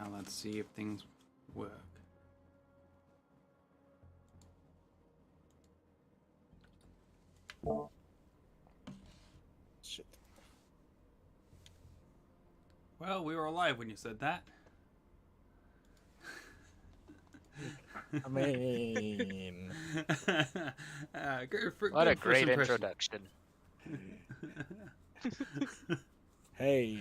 Now let's see if things work. Shit. Well, we were alive when you said that. I mean, What a good first great impression. introduction. hey,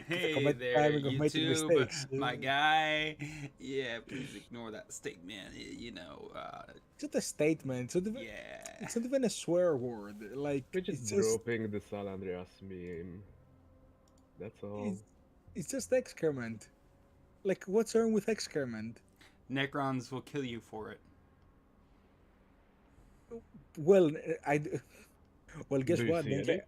Hey commit there, timing of making YouTube, mistakes. my guy. Yeah, please ignore that statement. You know, It's just a statement. yeah. It's not even a swear word. Like We're just it's just dropping the San Andreas meme. That's all. it's just excrement. Like what's wrong with excrement? Necrons will kill you for it. Well, I well guess Do you what? see any?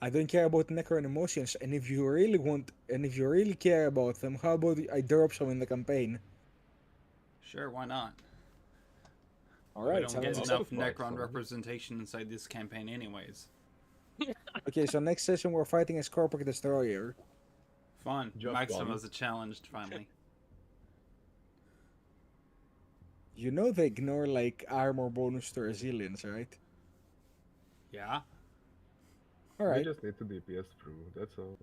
I don't care about Necron emotions, and if you really want, and if you really care about them, how about I drop some in the campaign? Sure, why not? All We right, don't sounds get I'll enough fight Necron some. representation inside this campaign, anyways. okay. So next session we're fighting a Scorpic Destroyer. Fun. Just Maxim one. was challenged finally. You know they ignore like armor bonus to resilience, right? Yeah. All We right. just need to DPS through, that's all.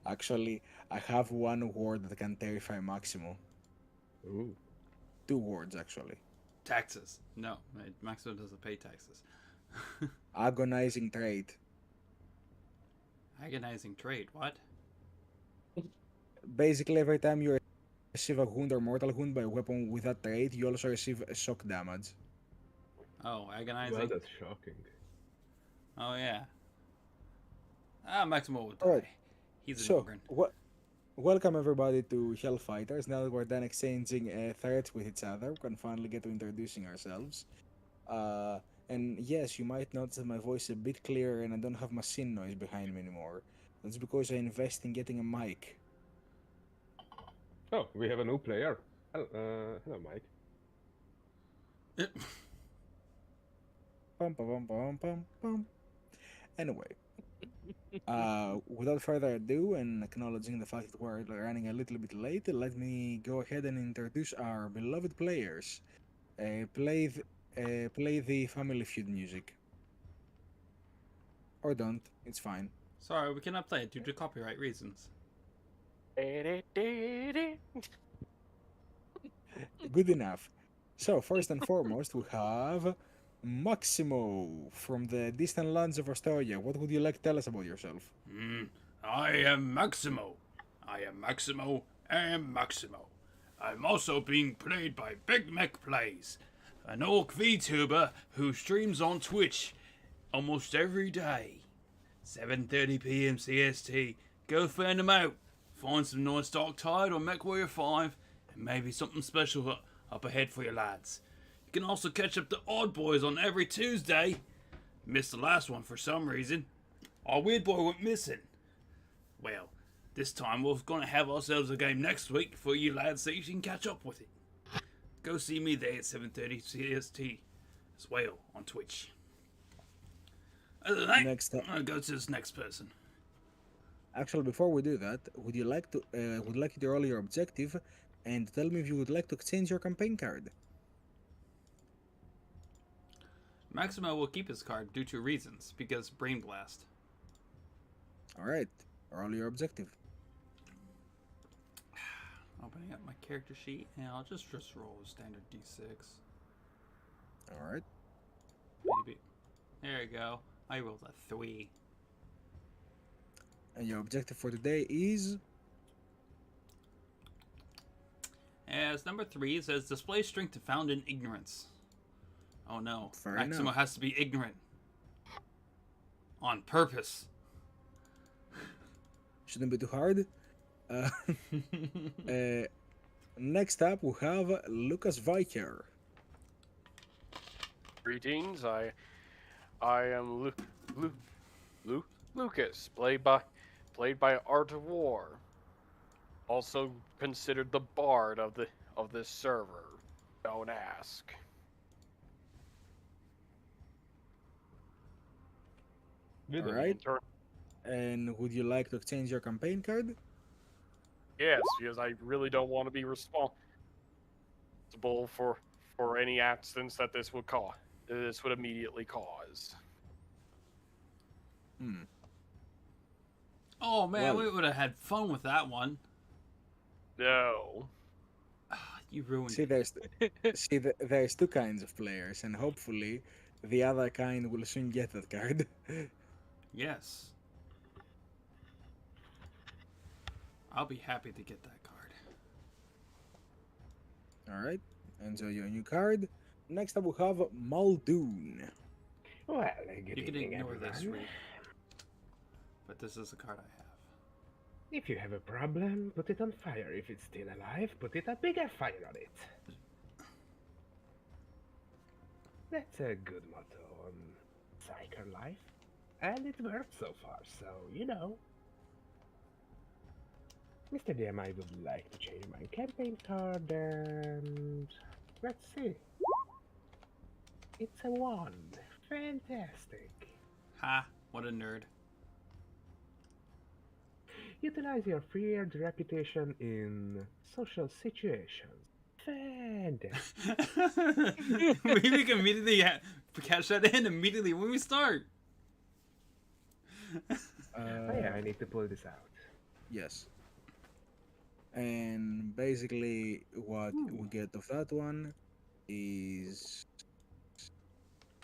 Actually, I have one ward that can terrify Maximo. Ooh. 2 wards actually. Taxes. No, Maxim doesn't pay taxes. Agonizing trait. Agonizing trade. What? Basically, every time you receive a wound or mortal wound by a weapon with that trait, you also receive a shock damage. Oh, agonizing. Well, that's shocking. Oh yeah. Maximo will die. Alright, He's an So, Ogren. welcome everybody to Hellfighters. Now that we're done exchanging threats with each other, we can finally get to introducing ourselves. And yes, you might notice that my voice is a bit clearer and I don't have machine noise behind me anymore. That's because I invest in getting a mic. Oh, we have a new player. Hello, Mike. Pum, pum, pum, pum, pum. Anyway, without further ado and acknowledging the fact that we're running a little bit late, let me go ahead and introduce our beloved players. Play the Family Feud music. Or don't, it's fine. Sorry, we cannot play it due to copyright reasons. Good enough. So, first and foremost, we have Maximo from the distant lands of Australia. What would you like to tell us about yourself? I am Maximo. I am Maximo. I am Maximo. I'm also being played by Big Mek Plays, an orc VTuber who streams on Twitch almost every day. 7:30 p.m. CST. Go fan him out. Find some nice Dark Tide or Mech Warrior 5, and maybe something special up ahead for you lads. You can also catch up to Odd Boys on every Tuesday. Missed the last one for some reason. Our weird boy went missing. Well, this time we're going to have ourselves a game next week for you lads so you can catch up with it. Go see me there at 7:30 CST as well on Twitch. Other than that, Next up. I'm going to go to this next person. Actually, before we do that, would you like you to roll your objective and tell me if you would like to exchange your campaign card? Maximo will keep his card due to reasons, because Brain Blast. Alright, roll your objective. Opening up my character sheet, and I'll just roll a standard D6. Alright. Maybe. There you go. I rolled a 3. And your objective for today is... As number 3, it says display strength found in ignorance. Oh no. Fair Maximo enough. has to be ignorant. On purpose. Shouldn't be too hard. Next up, we have Lucas Viker. Greetings, I am Lucas, played by Art of War. Also considered the bard of this server. Don't ask. With Alright. And would you like to exchange your campaign card? Yes, because I really don't want to be responsible for any accidents that this would cause. This would immediately cause. Hmm. Oh man, Well- we would have had fun with that one. No. You ruined See, it. there's two kinds of players, and hopefully, the other kind will soon get that card. Yes. I'll be happy to get that card. All right, enjoy your new card. Next up, we have Muldoon. Well, good You can evening, ignore this, everyone. Reed. But this is a card I have. If you have a problem, put it on fire. If it's still alive, put it a bigger fire on it. That's a good motto on Psyker life. And it worked so far, so you know. Mr. DM, I would like to change my campaign card and let's see. It's a wand. Fantastic. Ha! What a nerd. Utilize your feared reputation in social situations. Fantastic. We can immediately catch that in immediately when we start. Oh yeah, I need to pull this out. Yes. And basically, what we get of that one is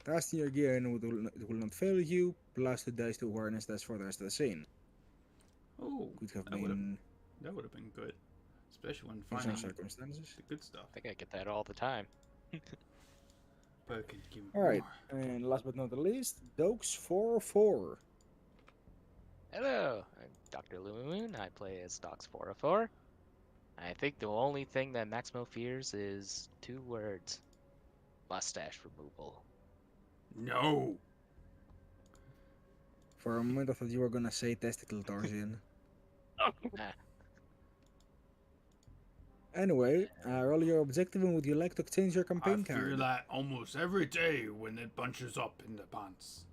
trust in your gear and it will not fail you, plus 2 dice to awareness dice for the rest of the scene. Oh, Could have that would've- been that would have been good, especially when in some finding circumstances. the good stuff. I think I get that all the time. But it can give me Alright, more. and last but not the least, Dokes 404. Hello, I'm Dr. Lumoon. I play as Docs 404. I think the only thing that Maximo fears is 2 words. Mustache removal. No. For a moment, I thought you were gonna say testicle torsion. Nah. Anyway, roll your objective, and would you like to exchange your I campaign fear card? that almost every day when it bunches up in the pants.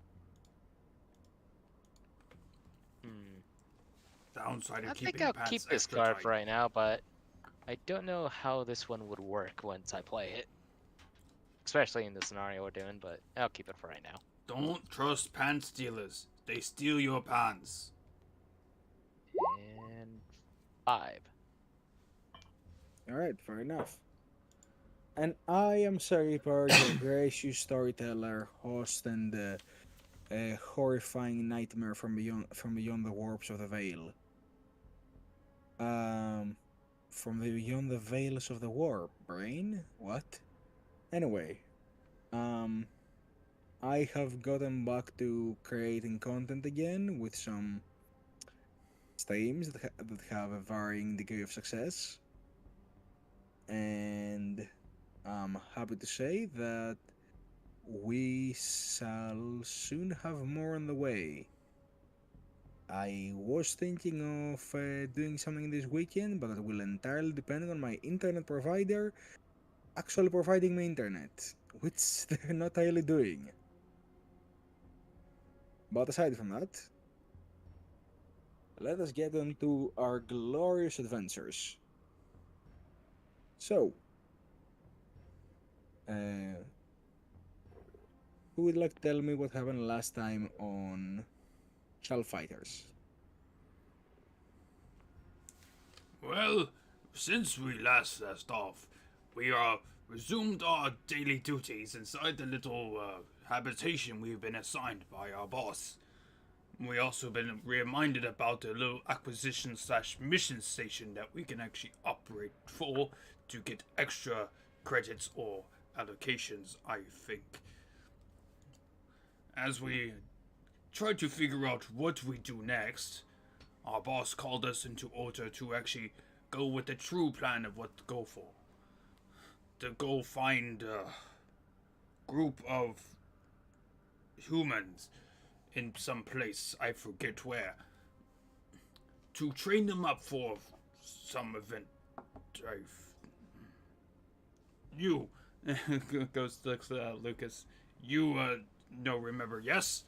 Hmm. Downside of I keeping think I'll pants keep this extra card tight. for right now, but I don't know how this one would work once I play it. Especially in the scenario we're doing, but I'll keep it for right now. Don't trust pants stealers. They steal your pants. And 5. Alright, fair enough. And I am Saripar, your gracious storyteller, host, and horrifying nightmare from beyond the warps of the veil. From the beyond the veils of the warp, brain? What? Anyway, I have gotten back to creating content again with some streams that have a varying degree of success. And I'm happy to say that we shall soon have more on the way. I was thinking of doing something this weekend, but it will entirely depend on my internet provider actually providing me internet, which they're not really doing. But aside from that, let us get into our glorious adventures. So, who would like to tell me what happened last time on Hellfighters? Well, since we last left off, we resumed our daily duties inside the little habitation we've been assigned by our boss. We also been reminded about a little acquisition / mission station that we can actually operate for to get extra credits or allocations, I think. As we tried to figure out what we do next, our boss called us into order to actually go with the true plan of what to go for. To go find a group of humans in some place, I forget where, to train them up for some event. You, goes to Lucas, you, no remember, yes?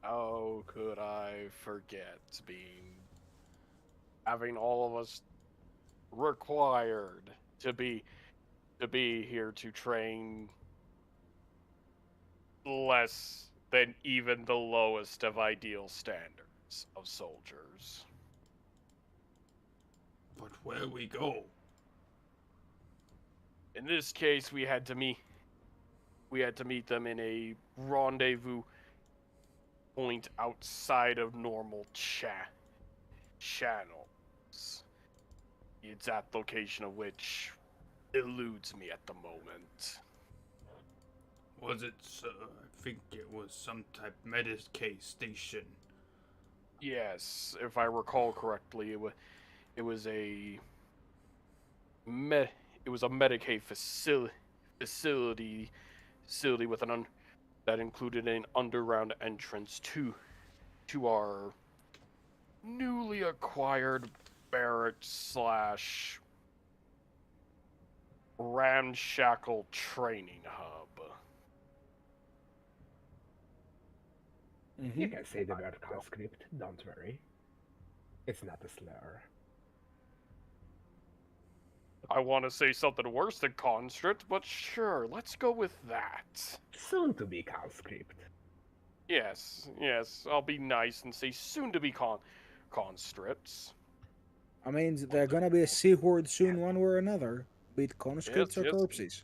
How could I forget having all of us required to be here to train less than even the lowest of ideal standards of soldiers. But where we go? In this case, we had to meet them in a rendezvous point outside of normal channels. The exact location of which eludes me at the moment. Was it, I think it was some type Medicaid station. Yes, if I recall correctly, it was a Medicaid facility with that included an underground entrance to our newly acquired barracks / ramshackle training hub. You can say the word conscript, don't worry. It's not a slur. I want to say something worse than conscript, but sure, let's go with that. Soon to be conscript. Yes, I'll be nice and say soon to be conscripts. I mean, they're gonna be a sea horde soon, one way or another. Be it conscripts or yes. corpses.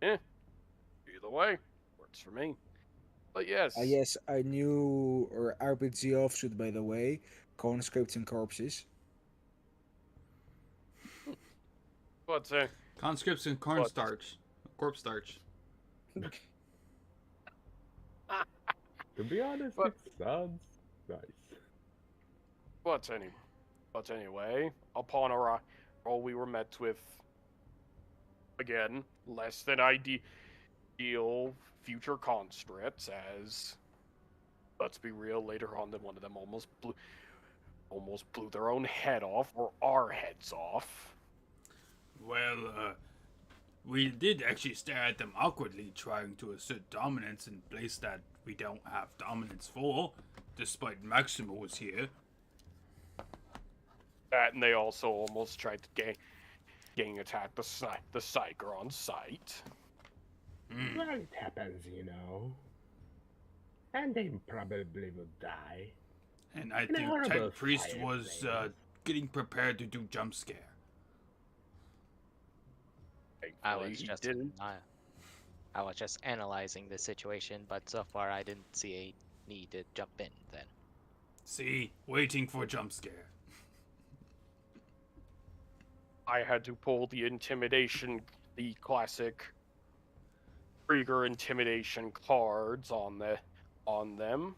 Either way, works for me. But yes, Yes, I knew or RPG offshoot, by the way, conscripts and corpses. but Conscripts and cornstarch. Corpse starch. To be honest, But- it sounds nice. but anyway, upon arrival, we were met with again less than ideal future conscripts. As let's be real, later on, one of them almost blew their own head off, or our heads off. Well, we did actually stare at them awkwardly, trying to assert dominance in a place that we don't have dominance for, despite Maximo was here. That, and they also almost tried to gang attack the Psyker on site. Well, it happens, you know. And they probably would die. And I In a think horrible Ted Priest was fireplace. getting prepared to do jump scare. I Thankfully, was he just didn't. I was just analyzing the situation, but so far I didn't see a need to jump in then. See, waiting for jump scare. I had to pull the classic Krieger intimidation cards on them,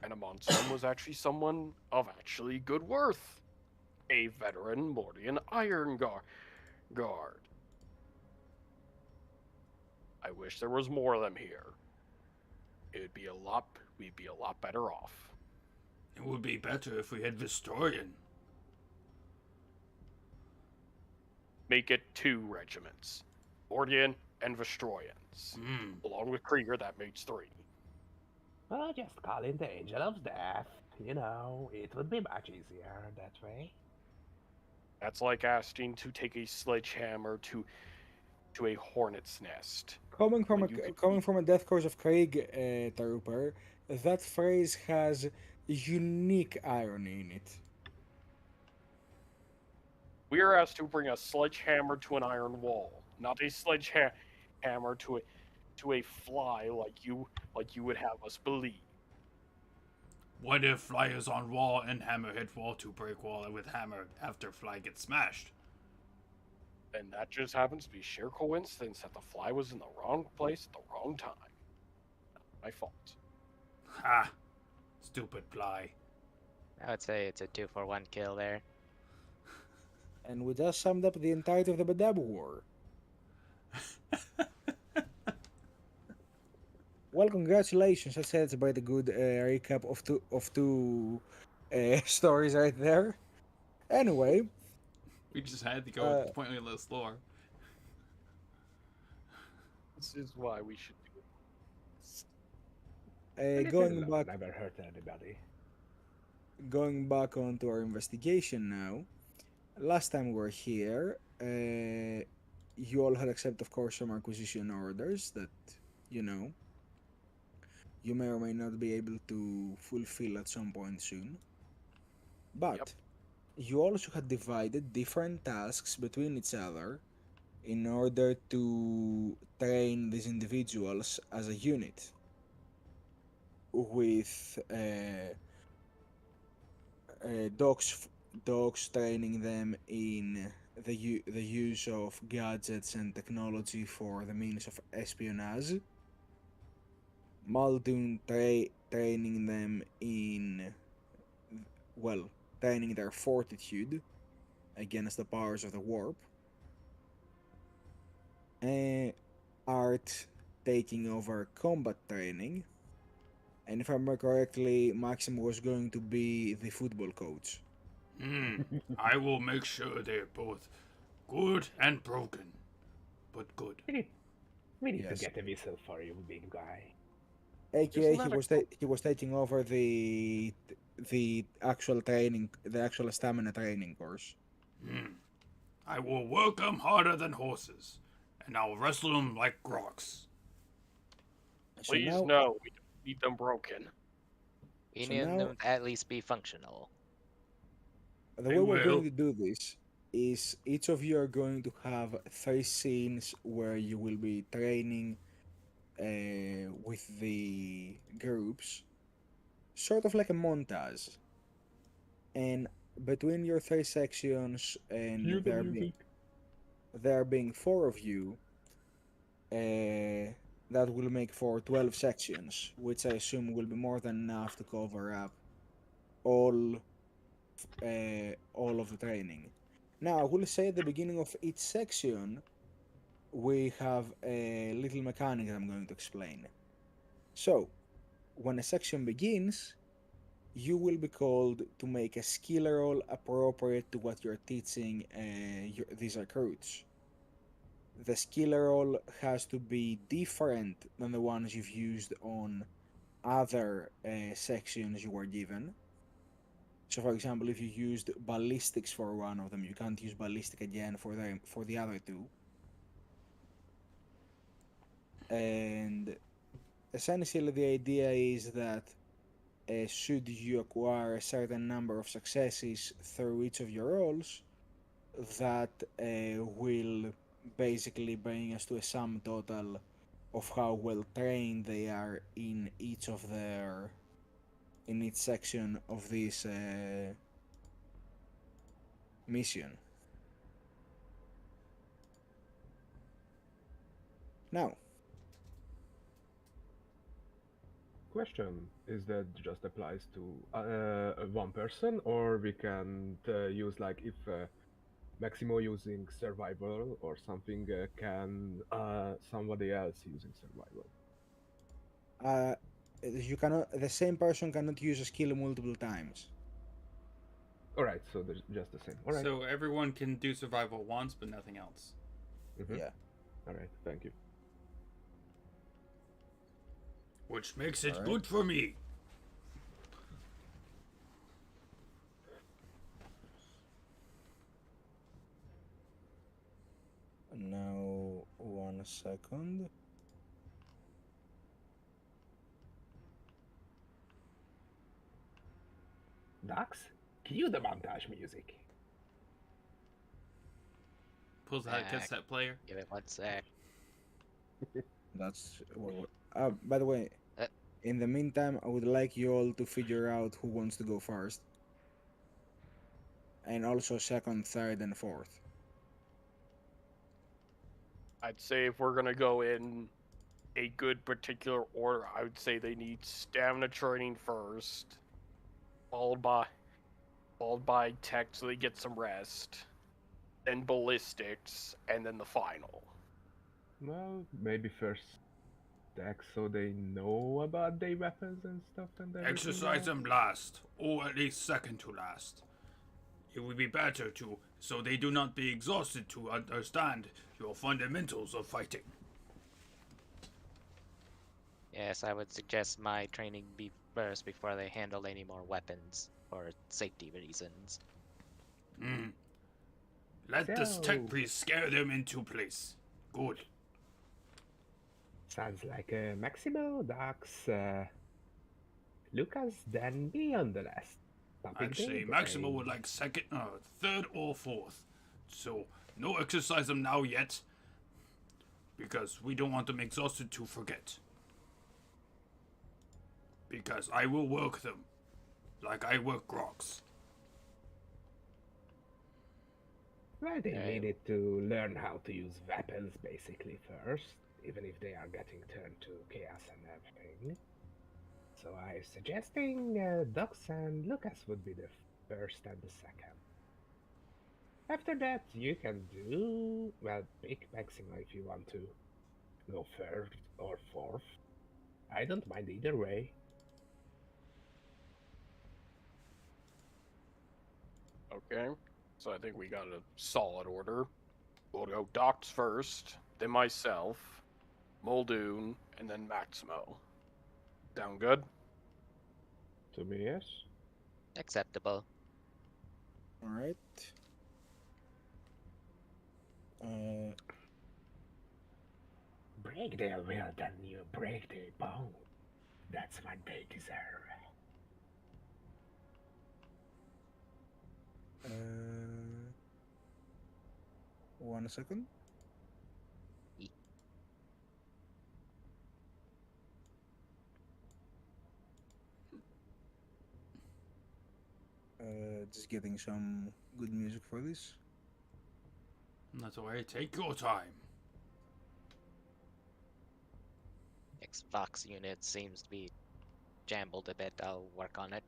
and amongst them was actually someone of actually good worth, a veteran Mordian Iron Guard. I wish there was more of them here. We'd be a lot better off. It would be better if we had Vistorian. Make it 2 regiments, Mordian and Vestroyans. Along with Krieger, that makes 3. Well, just call in the Angel of Death. You know, it would be much easier that way. That's like asking to take a sledgehammer to a hornet's nest. Coming from When you could coming from a Death Course of Craig trooper, that phrase has unique irony in it. We are asked to bring a sledgehammer to an iron wall, not a sledgehammer to a fly like you would have us believe. What if fly is on wall and hammer hit wall to break wall with hammer after fly gets smashed? And that just happens to be sheer coincidence that the fly was in the wrong place at the wrong time. Not my fault. Ha! Stupid fly. I would say it's a 2-for-1 kill there. And we just summed up the entirety of the Badab War. Well, congratulations. I said it's by the good recap of two stories right there. Anyway, We just had to go with the pointless lore. This is why we should do Going back, never hurt anybody. going back onto our investigation now. Last time we were here, you all had accepted, of course, some acquisition orders that, you know, you may or may not be able to fulfill at some point soon. But you also had divided different tasks between each other in order to train these individuals as a unit, with dogs training them in the use of gadgets and technology for the means of espionage. Muldoon training them in, well, training their fortitude against the powers of the warp. Art taking over combat training. And if I remember correctly, Maxim was going to be the football coach. I will make sure they're both good and broken, but good. We need to Yes. get a whistle for you, big guy. AKA, Isn't he that he was taking over the actual training, the actual stamina training course. I will work them harder than horses, and I'll wrestle them like groks. So Please now, no, we don't need them broken. We So need now- them to at least be functional. the They way we're will. going to do this is each of you are going to have 3 scenes where you will be training with the groups, sort of like a montage. And between your 3 sections, and Cue the music. there being 4 of you, that will make for 12 sections, which I assume will be more than enough to cover up all of the training. Now, I will say at the beginning of each section, we have a little mechanic that I'm going to explain. So, when a section begins, you will be called to make a skill roll appropriate to what you're teaching these recruits. The skill roll has to be different than the ones you've used on other sections you were given. So, for example, if you used ballistics for one of them, you can't use ballistic again for the other 2. And essentially, the idea is that should you acquire a certain number of successes through each of your rolls, that will basically bring us to a sum total of how well trained they are in each section of this mission. Now, Question: is that just applies to one person, or we can use, like, if Maximo using survival or something, can somebody else using survival? you cannot. The same person cannot use a skill multiple times. All right, so there's just the same. All right. So everyone can do survival once, but nothing else. Mhm. Yeah. All right. Thank you. Which makes it Alright. good for me. Now, 1 second. Dax, cue the montage music. Pulls out a cassette player. Give it 1 sec. That's by the way, Uh. in the meantime, I would like you all to figure out who wants to go first, and also second, third, and fourth. I'd say if we're gonna go in a good particular order, I would say they need stamina training first, followed by tech so they get some rest, then ballistics, and then the final. Well, maybe first Dax, so they know about their weapons and stuff, and everything Exercise else. them last, or at least second to last. It would be better to, so they do not be exhausted, to understand your fundamentals of fighting. Yes, I would suggest my training be first before they handle any more weapons for safety reasons. Hmm. Let this tech So, priest scare them into place. Good. sounds like Maximo, Dax, Lucas, then me on the list. Topic Actually, Maximo would daybreak. like second, third or fourth. So, no exercise them now yet, because we don't want them exhausted to forget. Because I will work them, like I work Groks. Well, they Okay. needed to learn how to use weapons basically first, even if they are getting turned to chaos and everything. So I'm suggesting Dux and Lucas would be the first and the second. After that, you can do, well, pick Maxima if you want to go third or fourth. I don't mind either way. Okay. So I think we got a solid order. We'll go Docs first, then myself, Muldoon, and then Maximo. Sound good? To me, yes. Acceptable. All right. Uh, Break their will, then you break their bone. That's what they deserve. uh, 1 second. Ye- Just getting some good music for this. That's alright, take your time. Xbox unit seems to be jambled a bit. I'll work on it.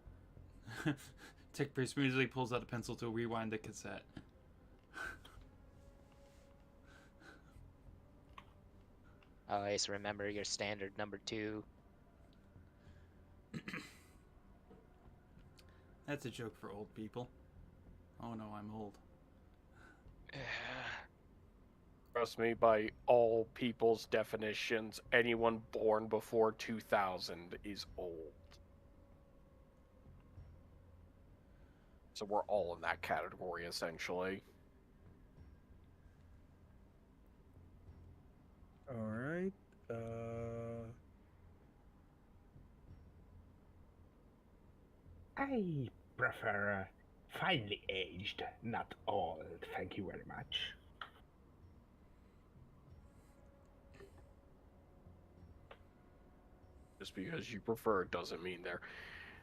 Tech priest immediately pulls out a pencil to rewind the cassette. Always remember your standard number 2. That's a joke for old people. Oh no, I'm old. Trust me, by all people's definitions, anyone born before 2000 is old. So we're all in that category, essentially. All right. I prefer finely aged, not old. Thank you very much. Just because you prefer it doesn't mean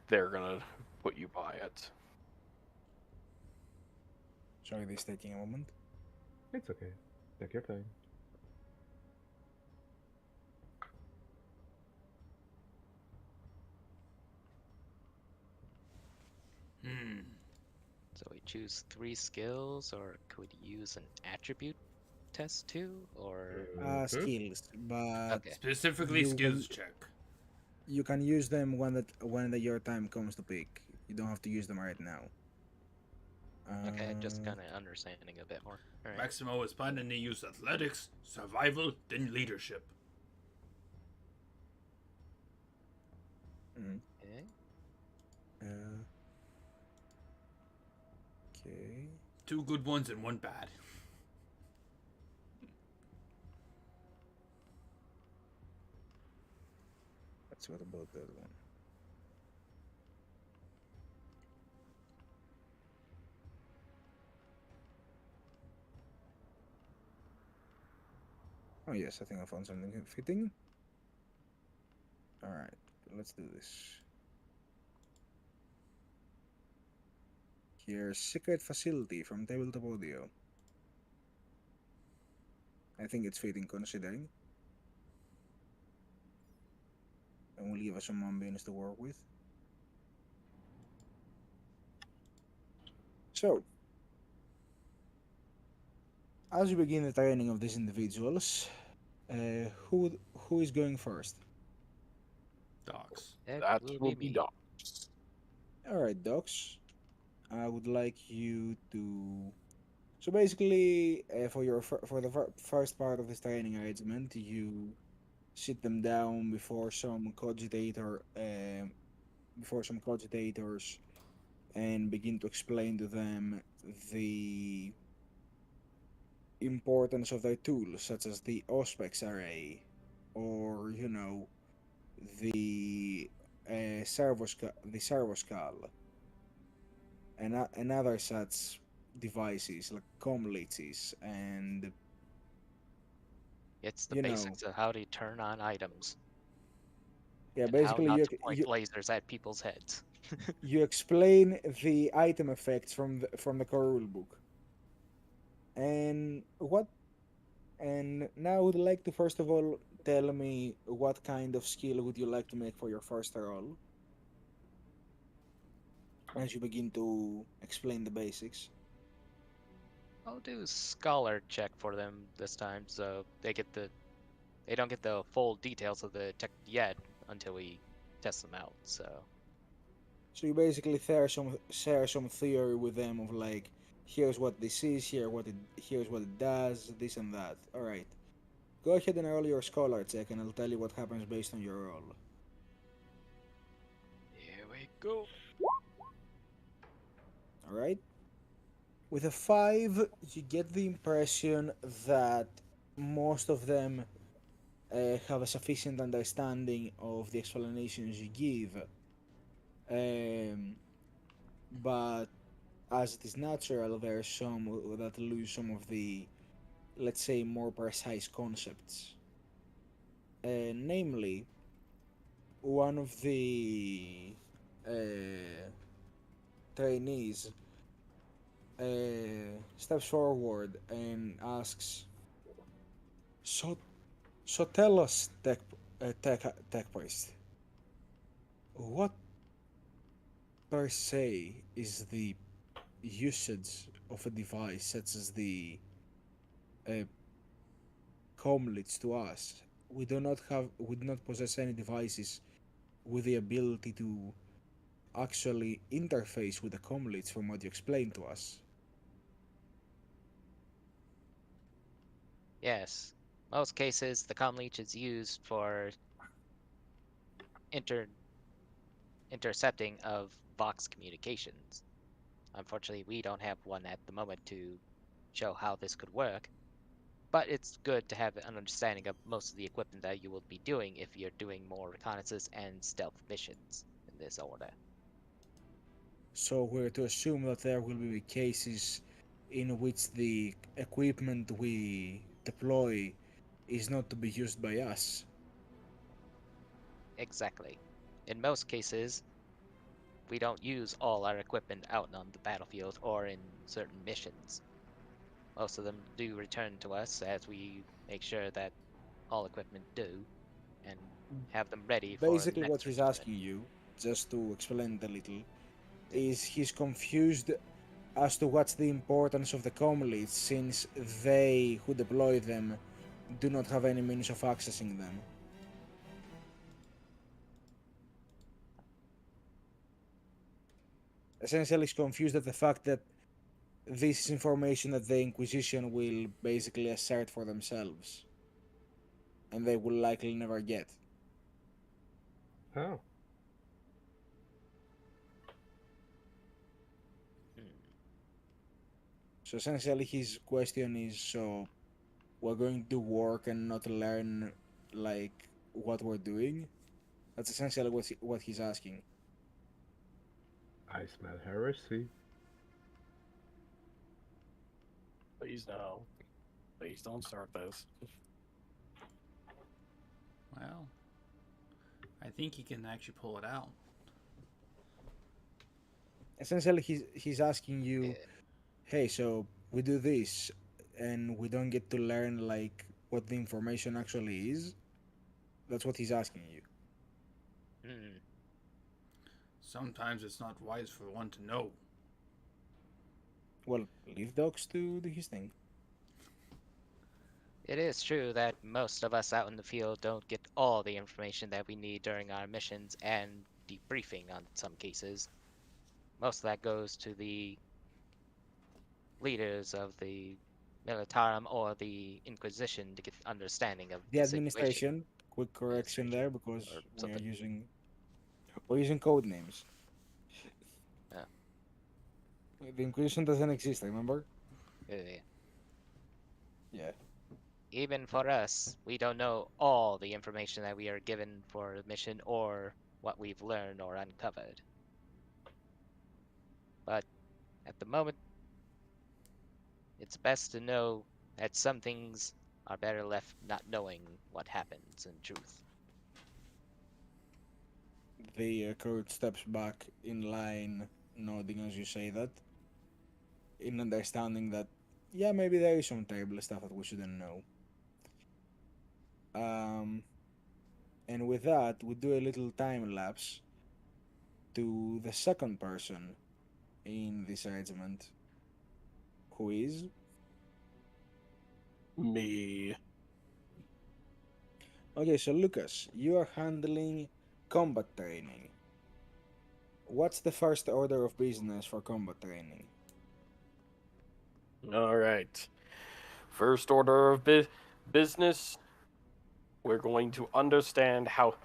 they're gonna put you by it. Sorry, this taking a moment. It's okay. Take your time. Hmm. So we choose 3 skills, or could we use an attribute test too? Or Mhm. Skills, but okay, Specifically, you skills can check. you can use them when your time comes to pick. You don't have to use them right now. okay, just Uh, kind of understanding a bit more. All right. Maximo is planning to use athletics, survival, then leadership. mhm. Okay. Uh, okay. 2 good ones and 1 bad. Let's what about that one? Oh yes, I think I found something fitting. All right, let's do this. Here's secret facility from tabletop audio. I think it's fitting considering, and will give us some ambience to work with. So, as we begin the training of these individuals, who is going first? Docs. That That will will be be me. Docs. All right, Docs. I would like you to. So basically, for your first part of this training arrangement, you sit them down before some cogitators, and begin to explain to them the importance of their tools, such as the Auspex array, or the the servoscal, and other such devices like comliches, and It's the you know, basics of how to turn on items yeah, and how basically not to point lasers at people's heads. you explain the item effects from the core rulebook. And what and now I would like to first of all tell me what kind of skill would you like to make for your first roll as you begin to explain the basics. I'll do scholar check for them this time, so they don't get the full details of the tech yet until we test them out. So So you basically share some theory with them of like, here's what this is, here's what it does, this and that. All right, go ahead and roll your scholar check, and I'll tell you what happens based on your roll. here we go. All right. With a 5, you get the impression that most of them have a sufficient understanding of the explanations you give. But as it is natural, there are some that lose some of the, let's say, more precise concepts. Namely, one of the trainees steps forward and asks, "So, so tell us, tech priest, what per se is the usage of a device such as the uh, comlets to us? We do not possess any devices with the ability to actually interface with the comlets from what you explained to us." Yes, most cases the comm leech is used for inter intercepting of Vox communications. Unfortunately, we don't have one at the moment to show how this could work, but it's good to have an understanding of most of the equipment that you will be doing if you're doing more reconnaissance and stealth missions in this order. So we're to assume that there will be cases in which the equipment we deploy is not to be used by us. Exactly. In most cases, we don't use all our equipment out on the battlefield or in certain missions. Most of them do return to us as we make sure that all equipment do and have them ready for the Basically, what next he's deployment. asking you, just to explain it a little, is he's confused as to what's the importance of the comleads, since they who deploy them do not have any means of accessing them. Essentially, he's confused at the fact that this is information that the Inquisition will basically assert for themselves, and they will likely never get. Oh, Hmm. So essentially, his question is: so we're going to work and not learn like what we're doing? That's essentially what he's asking. I smell heresy. Please no. Please don't start this. Well, I think he can actually pull it out. Essentially, he's asking you, Yeah. hey, so we do this, and we don't get to learn like what the information actually is. That's what he's asking you. Hmm. Sometimes it's not wise for one to know. Well, leave Docs to do his thing. It is true that most of us out in the field don't get all the information that we need during our missions and debriefing on some cases. Most of that goes to the leaders of the Militarum or the Inquisition to get understanding of The the situation. administration. Quick correction there because or we are something. using code names. Yeah. The Inquisition doesn't exist, remember? Yeah. Yeah. Even for us, we don't know all the information that we are given for the mission or what we've learned or uncovered. But at the moment, it's best to know that some things are better left not knowing what happens in truth. The code steps back in line, nodding as you say that, in understanding that, yeah, maybe there is some terrible stuff that we shouldn't know. Um, and with that, we do a little time lapse to the second person in this regiment, who is. Me. Okay, so Lucas, you are handling combat training. What's the first order of business for combat training? All right. First order of business, we're going to understand how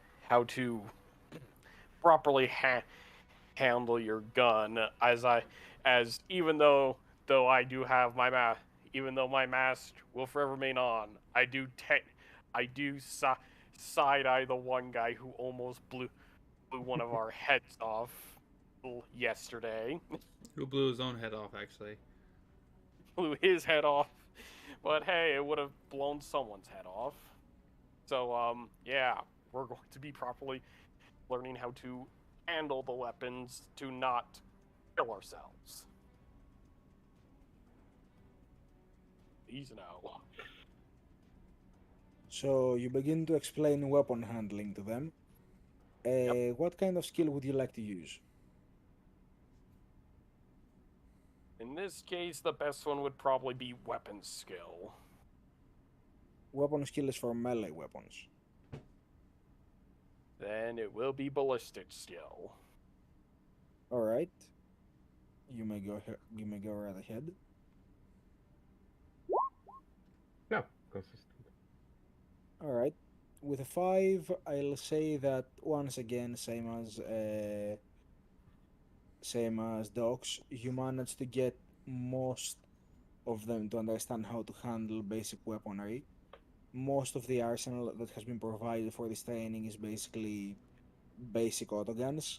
to properly handle your gun. As even though I do have my mask, even though my mask will forever remain on, I do side eye the one guy who almost blew one of our heads off yesterday. Who blew his own head off, actually? Blew his head off, but hey, it would have blown someone's head off. So yeah, we're going to be properly learning how to handle the weapons to not kill ourselves. Easy now. So you begin to explain weapon handling to them. Yep. What kind of skill would you like to use? In this case, the best one would probably be weapon skill. Weapon skill is for melee weapons. Then it will be ballistic skill. All right. You may go. You may go right ahead. Yeah, consistent. All right. With a 5, I'll say that once again, same as dogs, you manage to get most of them to understand how to handle basic weaponry. Most of the arsenal that has been provided for this training is basically basic autoguns.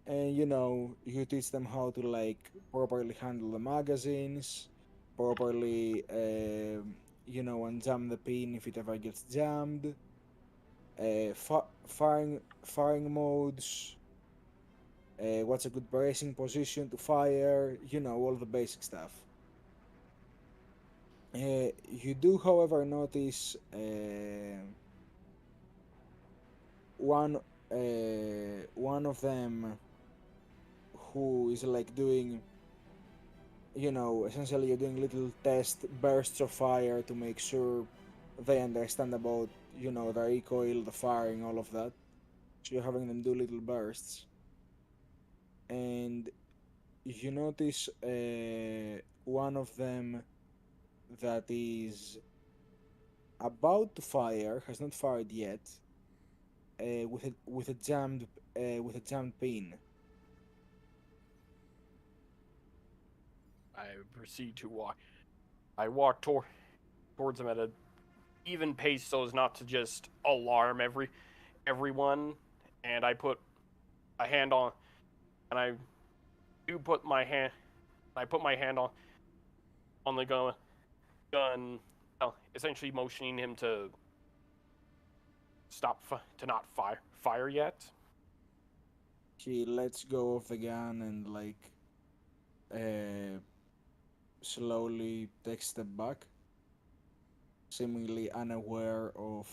And you teach them how to like properly handle the magazines, properly unjam the pin if it ever gets jammed, firing modes, what's a good bracing position to fire, all the basic stuff. You do, however, notice one of them who is like doing, essentially you're doing little test bursts of fire to make sure they understand about, the recoil, the firing, all of that. So you're having them do little bursts. And you notice one of them that is about to fire, has not fired yet, with a jammed pin. I proceed to walk. I walk towards him at an even pace so as not to just alarm everyone. And I put a hand on, and I do put my hand. I put my hand on the gun, essentially motioning him to stop to not fire yet. He lets go of the gun and like uh, slowly takes a step back, seemingly unaware of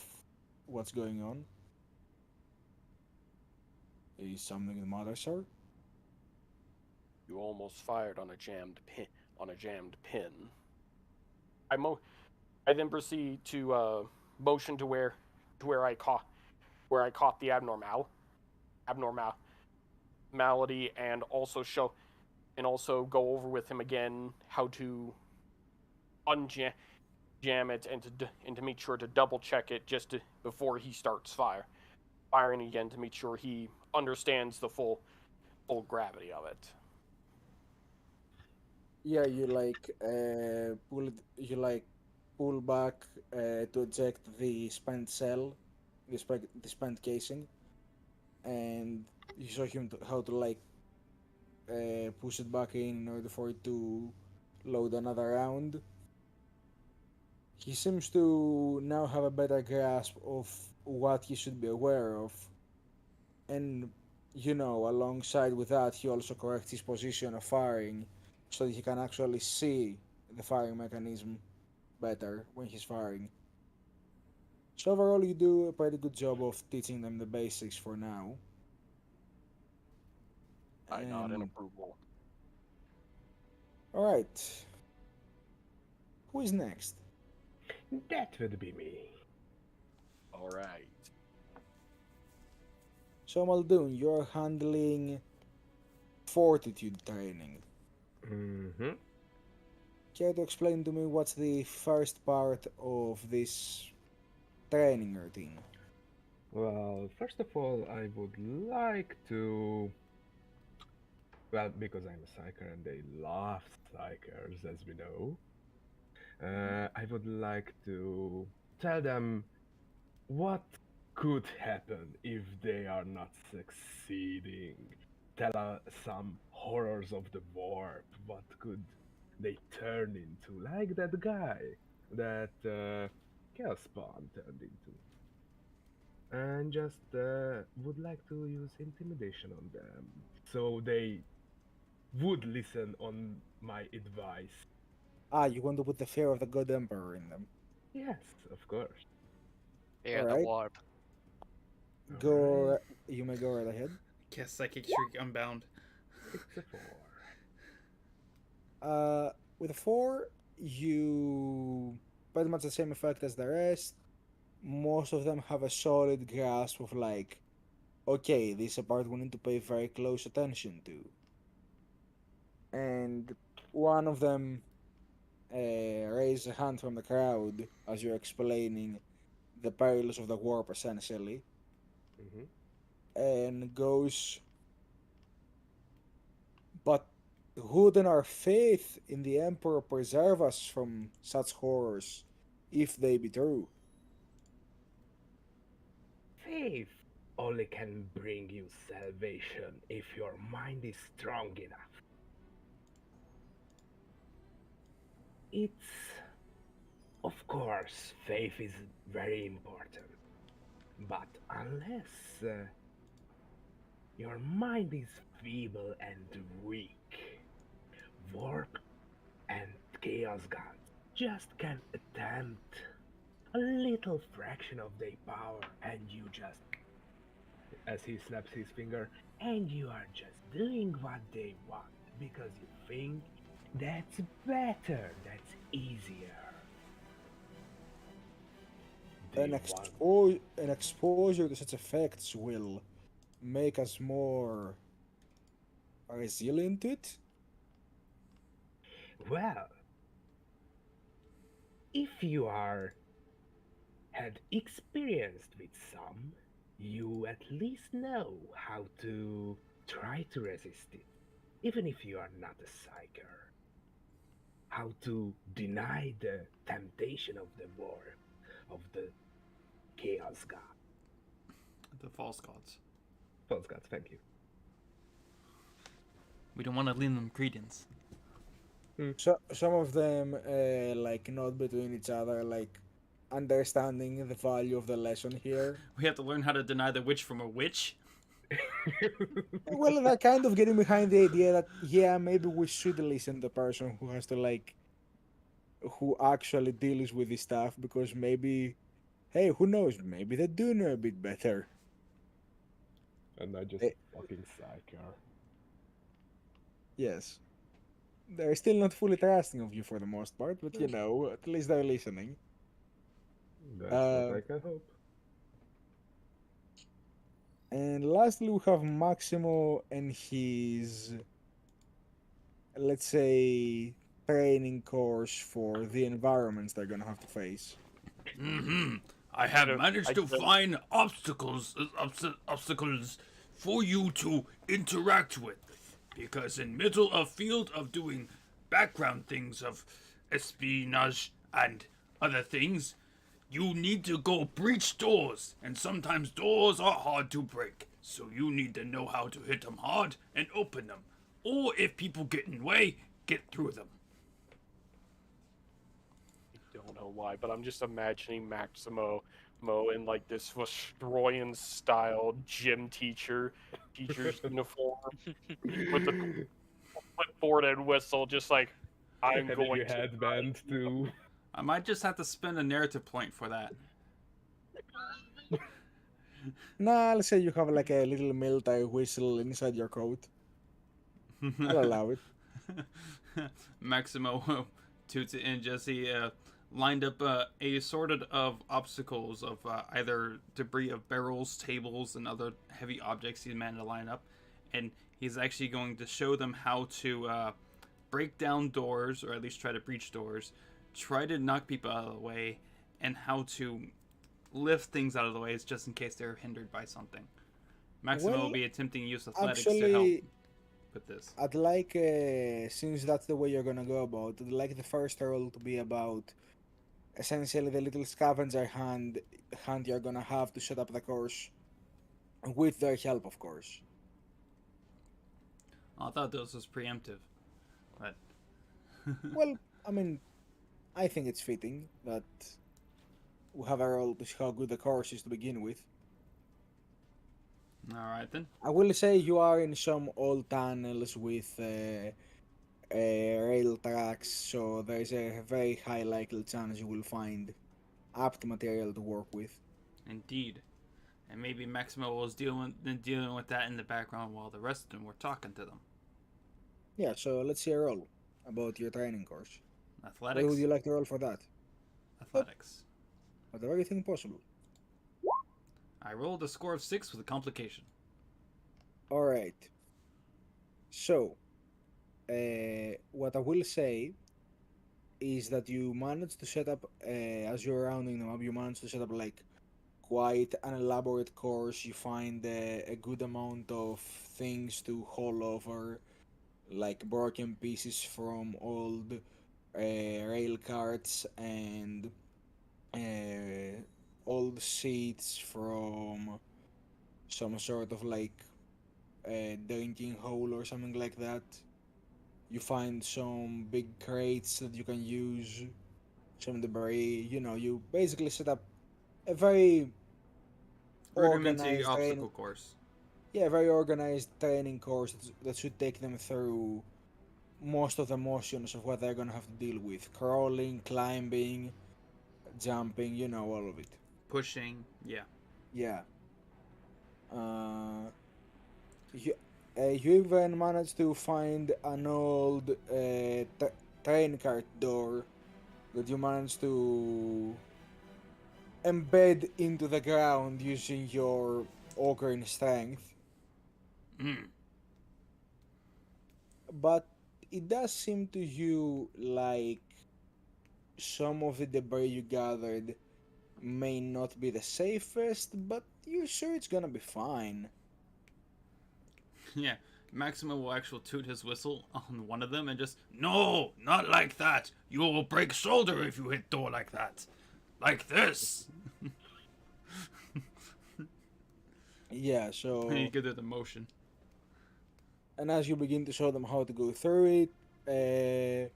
what's going on. Is something the matter, sir? You almost fired on a jammed pin. On a jammed pin. I then proceed to motion to where I caught the abnormality, and also go over with him again how to unjam jam it and to make sure to double check it before he starts firing again to make sure he understands the full gravity of it. Yeah, you like pull back to eject the spent cell, the spent casing, and you show him how to like push it back in order for it to load another round. He seems to now have a better grasp of what he should be aware of, and alongside with that, he also corrects his position of firing so that he can actually see the firing mechanism better when he's firing. So overall, you do a pretty good job of teaching them the basics for now. I nod in And approval. all right, who is next? That would be me. All right. So Muldoon, you're handling fortitude training. Mm-hmm. Care to explain to me what's the first part of this training routine? Well, first of all, I would like to. Well, because I'm a psyker and they love psychers, as we know, I would like to tell them what could happen if they are not succeeding. Tell some horrors of the warp. What could they turn into? Like that guy that Chaos Spawn turned into. And just would like to use intimidation on them so they would listen on my advice. Ah, you want to put the fear of the God Emperor in them. Yes, of course. Fear the Alright, warp. go. Alright, You may go right ahead. Cast Psychic Shriek Unbound. it's a 4. With a 4, you pretty much the same effect as the rest. Most of them have a solid grasp of like, okay, this is a part we need to pay very close attention to. And one of them raised a hand from the crowd as you're explaining the perils of the warp, essentially, Mm-hmm. and goes, but would in our faith in the Emperor preserve us from such horrors, if they be true? Faith only can bring you salvation if your mind is strong enough. It's, of course, faith is very important, but unless your mind is feeble and weak, warp and chaos gods just can attempt a little fraction of their power, and you just, as he snaps his finger, and you are just doing what they want because you think that's better, that's easier. They want. An exposure to such effects will make us more resilient to it? Well, if you are had experienced with some, you at least know how to try to resist it, even if you are not a psyker. How to deny the temptation of the war, of the chaos god. The false gods. False gods, thank you. We don't want to lend them credence. So some of them like nod between each other, like understanding the value of the lesson here. We have to learn how to deny the witch from a witch. Well, they're kind of getting behind the idea that yeah, maybe we should listen to the person who has to like who actually deals with this stuff because maybe, hey, who knows? Maybe they do know a bit better. And I just Eh. fucking psyker. Yes, they're still not fully trusting of you for the most part, but at least they're listening. That's Uh, what I can hope. And lastly, we have Maximo and his, let's say, training course for the environments they're gonna have to face. I have Yeah, managed I to don't- find obstacles for you to interact with, because in middle of field of doing background things of espionage and other things, you need to go breach doors, and sometimes doors are hard to break. So you need to know how to hit them hard and open them, or if people get in way, get through them. I don't know why, but I'm just imagining Mo in like this Vestroyan style gym teacher's uniform with the clipboard and whistle, just like I'm Having going a to. headband too. I might just have to spend a narrative point for that. Nah, let's say you have like a little military whistle inside your coat. I'll allow it. Maximo toots it in. Jesse lined up a assorted of obstacles of either debris of barrels, tables, and other heavy objects he's managed to line up, and he's actually going to show them how to break down doors, or at least try to breach doors, try to knock people out of the way, and how to lift things out of the way just in case they're hindered by something. Maximo will Well, be attempting to use athletics to help Actually, with this. I'd like, since that's the way you're gonna go about it, I'd like the first roll to be about essentially the little scavenger hunt you're gonna have to set up the course with their help, of course. I thought this was preemptive, but Well, I mean, I think it's fitting that we have a roll to see how good the course is to begin with. all right then. I will say you are in some old tunnels with rail tracks, so there is a very high likely chance you will find apt material to work with. Indeed. And maybe Maximo was dealing with that in the background while the rest of them were talking to them. Yeah, so let's see a roll about your training course. What Athletics. would you like to roll for that? Athletics. Whatever you think possible. I rolled a score of 6 with a complication. Alright. So, what I will say is that you managed to set up, as you're rounding them up, you managed to set up like quite an elaborate course. You find a good amount of things to haul over, like broken pieces from old rail carts and old seats from some sort of like drinking hole or something like that. You find some big crates that you can use, some debris. You know, you basically set up a very Rudimentary organized obstacle course. yeah, very organized training course that should take them through most of the motions of what they're gonna have to deal with: crawling, climbing, jumping. You know, all of it. Pushing. Yeah. Yeah. Uh, you, you even managed to find an old train cart door that you managed to embed into the ground using your ogre strength. Mm. But it does seem to you like some of the debris you gathered may not be the safest, but you're sure it's gonna be fine. Yeah. Maximo will actually toot his whistle on one of them and just, no, not like that. You will break shoulder if you hit door like that. Like this. Yeah, so. You give it the motion. And as you begin to show them how to go through it,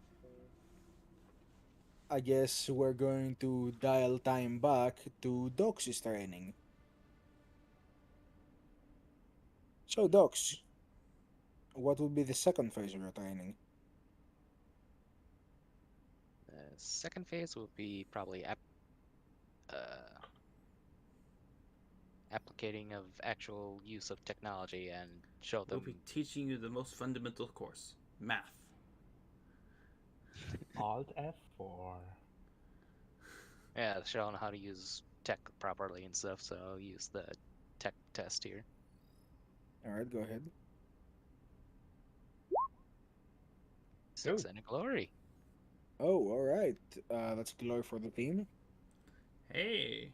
I guess we're going to dial time back to Doc's training. So, Docs, what would be the second phase of your training? The second phase will be probably applicating of actual use of technology and show We'll them. be teaching you the most fundamental course, math. Alt F4. Yeah, showing how to use tech properly and stuff. So I'll use the tech test here. Alright, go ahead. 6 and a glory. Oh, all right. That's glory for the team. Hey,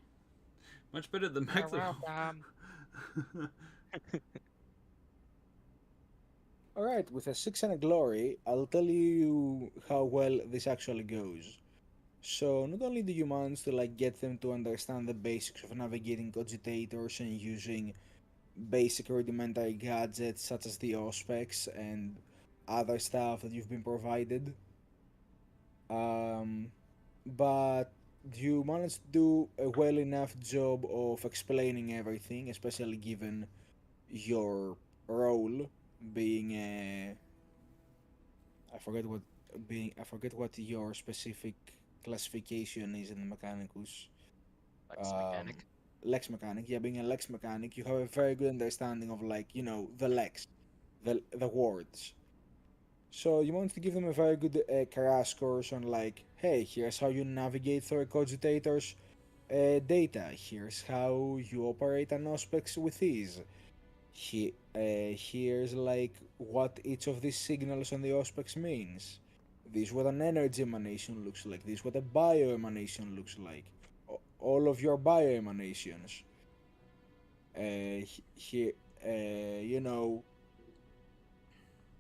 much better than You're Maximo. welcome. All right, with a 6 and a glory, I'll tell you how well this actually goes. So not only do you manage to like get them to understand the basics of navigating cogitators and using basic rudimentary gadgets such as the Auspex and other stuff that you've been provided, um, but you manage to do a well enough job of explaining everything, especially given your role being a I forget what your specific classification is in the Mechanicus. Lex Um, mechanic. Lex mechanic. Yeah, being a Lex mechanic, you have a very good understanding of like the Lex, the words. So you want to give them a very good Karas course on like, hey, here's how you navigate through a cogitator's data. Here's how you operate an Auspex with ease. Here's like what each of these signals on the Auspex means. This is what an energy emanation looks like. This is what a bio emanation looks like. All of your bio emanations. Here, you know,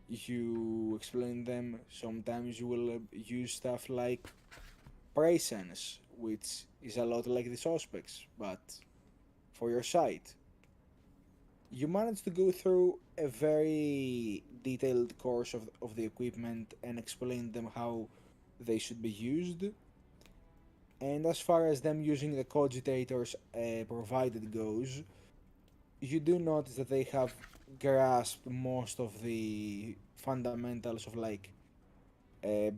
you explain them. Sometimes you will use stuff like presence, which is a lot like the suspects, but for your site. You managed to go through a very detailed course of the equipment and explain them how they should be used. And as far as them using the cogitators provided goes, you do notice that they have grasped most of the fundamentals of like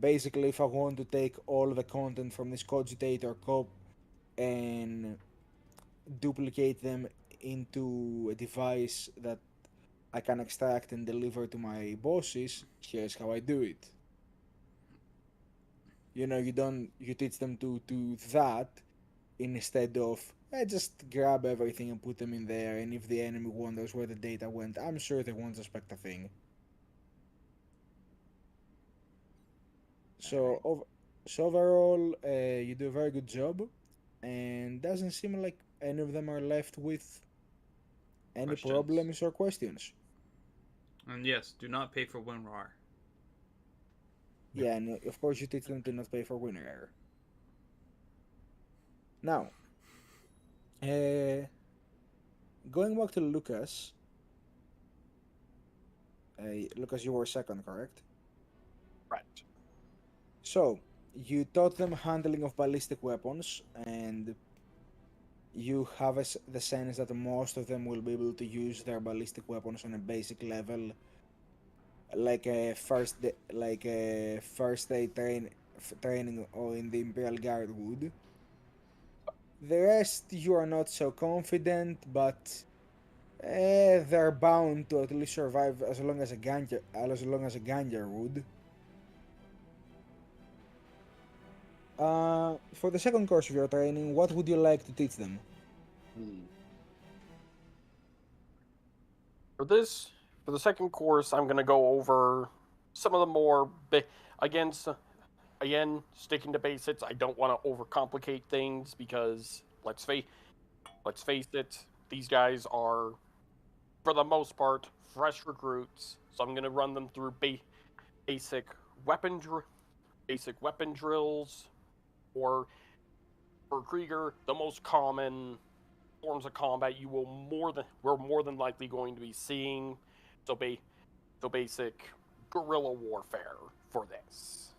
basically if I want to take all the content from this cogitator cop and duplicate them into a device that I can extract and deliver to my bosses, here's how I do it. You teach them to do that instead of just grab everything and put them in there, and if the enemy wonders where the data went, I'm sure they won't suspect a thing. So, so overall, you do a very good job, and doesn't seem like any of them are left with any Questions? problems or questions. And yes, do not pay for WinRAR. Yeah, and of course you teach them to not pay for winner error. Now, going back to Lucas. Lucas, you were second, correct? Right. So, you taught them handling of ballistic weapons, and you have the sense that most of them will be able to use their ballistic weapons on a basic level, like a first aid training or in the Imperial Guard would. The rest you are not so confident, but they're bound to at least survive as long as a Ganger would. For the second course of your training, what would you like to teach them? Hmm. For the second course, I'm gonna go over some of the more again sticking to basics. I don't want to overcomplicate things because let's face it, these guys are for the most part fresh recruits. So I'm gonna run them through basic weapon basic weapon drills, or for Krieger, the most common forms of combat we're more than likely going to be seeing. So basic guerrilla warfare for this.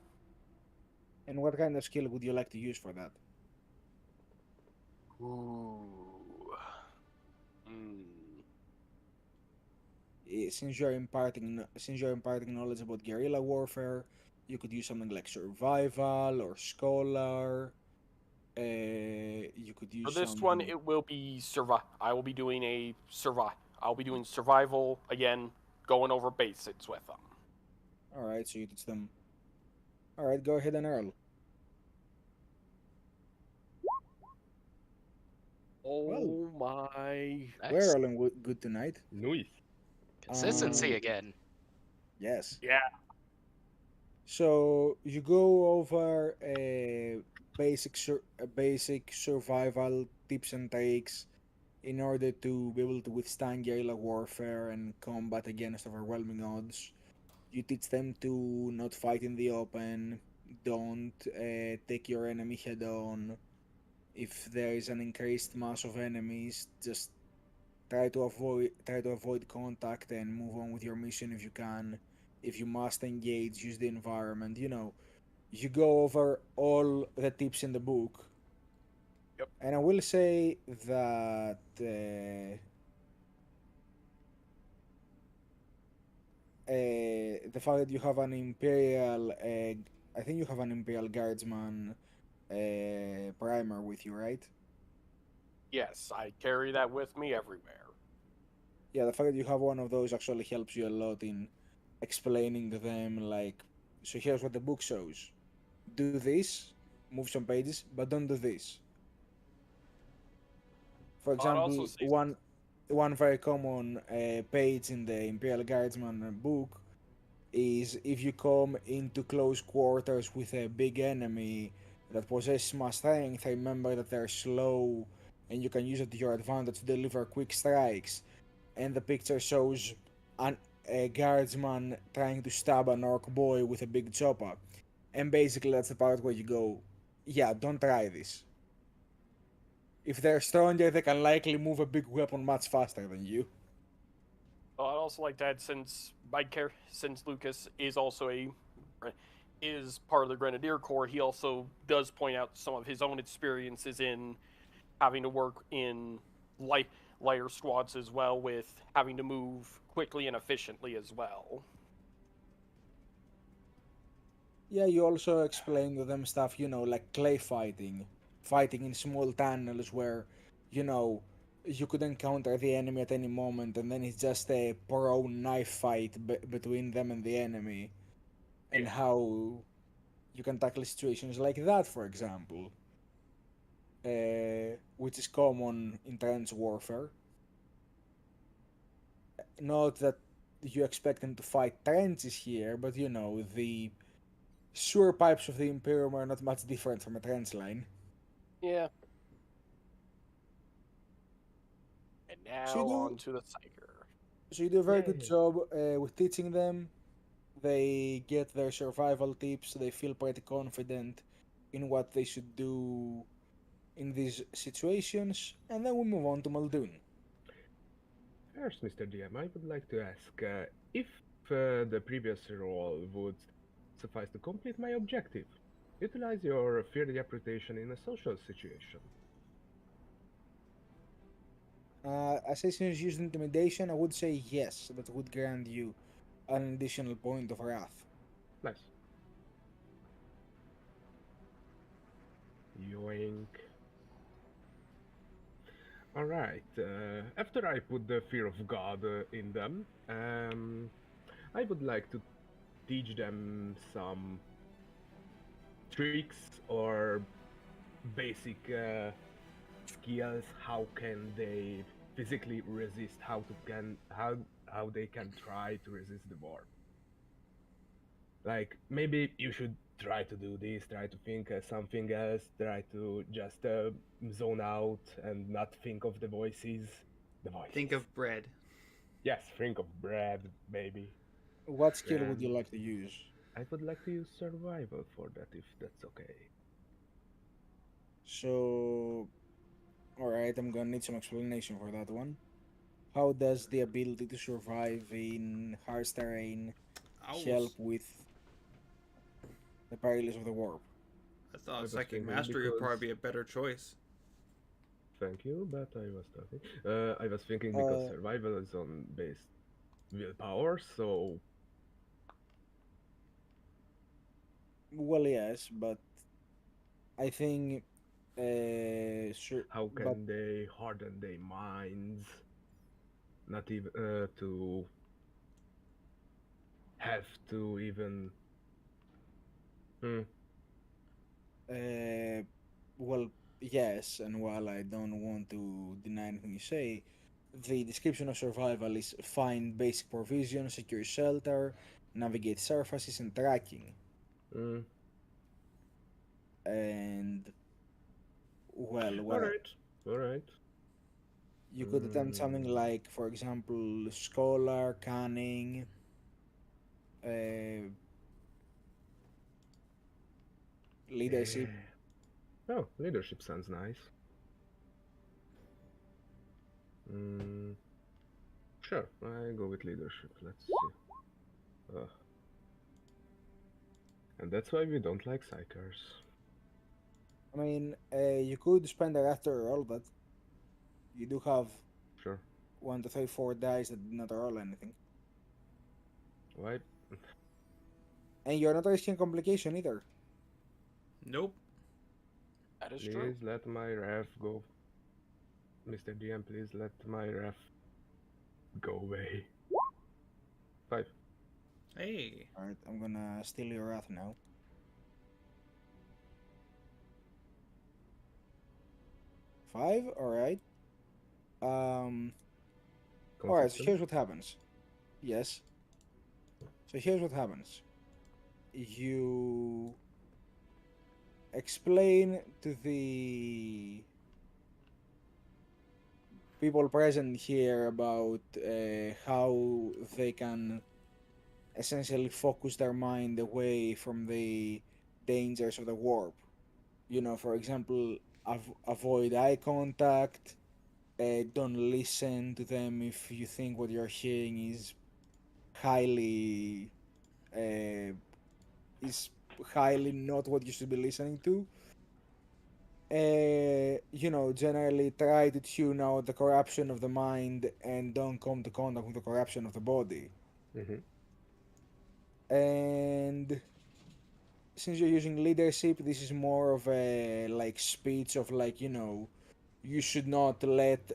And what kind of skill would you like to use for that? Ooh. Mm. Since you're imparting knowledge about guerrilla warfare, you could use something like survival or scholar. You could For use this one, something. it will be I will be doing I'll be doing survival again, going over basics with them. All right, so you teach them. All right, go ahead and Earl. Well, Oh my! we're Nice. rolling good tonight. Nice. Consistency Um, again. yes. Yeah, So you go over basic survival tips and tricks in order to be able to withstand guerrilla warfare and combat against overwhelming odds. You teach them to not fight in the open, don't take your enemy head on. If there is an increased mass of enemies, just try to avoid contact and move on with your mission if you can. If you must engage, use the environment. You go over all the tips in the book, Yep. and I will say that the fact that you have an imperial, I think you have an imperial guardsman primer with you, right? Yes, I carry that with me everywhere. Yeah, the fact that you have one of those actually helps you a lot in explaining to them, like, so here's what the book shows. Do this, move some pages, but don't do this. For I'd also example, say one very common page in the Imperial Guardsman book is if you come into close quarters with a big enemy that possesses mass strength, remember that they're slow and you can use it to your advantage to deliver quick strikes. And the picture shows a guardsman trying to stab an orc boy with a big chopper. And basically, that's the part where you go, yeah, don't try this. If they're stronger, they can likely move a big weapon much faster than you. I'd also like to add, since Lucas is also is part of the Grenadier Corps, he also does point out some of his own experiences in having to work in light lighter squads as well, with having to move quickly and efficiently as well. Yeah, you also explain to them stuff, like clay fighting in small tunnels where, you know, you could encounter the enemy at any moment, and then it's just a pro knife fight between them and the enemy, and Yeah. how you can tackle situations like that, for example, which is common in trench warfare. Not that you expect them to fight trenches here, but the sewer pipes of the Imperium are not much different from a trench line. Yeah. And So you now do on to the Psyker. so you do a very good Yay. job with teaching them. They get their survival tips. They feel pretty confident in what they should do in these situations, and then we move on to Muldoon. First, Mr. DM, I would like to ask if the previous role would suffice to complete my objective. Utilize your fear reputation in a social situation. Assassins use intimidation. I would say yes. That would grant you an additional point of wrath. Nice. Yoink. Alright, after I put the fear of God in them, I would like to teach them some tricks or basic skills. How can they physically resist? How they can try to resist the war. Like maybe you should try to do this, try to think something else, try to just zone out and not think of the voices. The Think voices. of bread. Yes, think of bread, maybe. What skill would you And like to use? I would like to use survival for that if that's okay. So, alright, I'm gonna need some explanation for that one. How does the ability to survive in harsh terrain I help was with the perils of the warp? I I thought was psychic thinking mastery would because probably be a better choice. thank you, but I was talking. I was thinking because Uh, survival is on based willpower, so well, yes, but I think, how but can they harden their minds? Not even to have to even. Hmm. uh, well, yes, and while I don't want to deny anything you say, the description of survival is find basic provisions, secure shelter, navigate surfaces, and tracking. Mm. And well, All what right. All right. you could attempt something Mm. like, for example, scholar, cunning, uh, leadership. Oh, leadership sounds nice. Mm. Sure, I go with leadership. Let's see. Ugh. And that's why we don't like psychers. I mean, you could spend a after roll, but you do have Sure. 1 to 3 4 dice that did not roll anything, Why? and you're not risking complication either. Nope. That is true. Please let my ref go. Mr. DM, please let my ref go away. 5. Hey. All right, I'm gonna steal your wrath now. 5. All right. All right. So Consistent. here's what happens. Yes. So here's what happens. You explain to the people present here about how they can essentially focus their mind away from the dangers of the warp. You know, for example, avoid eye contact. Don't listen to them if you think what you're hearing highly uh, is highly not what you should be listening to. You know, generally try to tune out the corruption of the mind and don't come to contact with the corruption of the body. Mm-hmm. And since you're using leadership, this is more of a like speech of like, you know, you should not let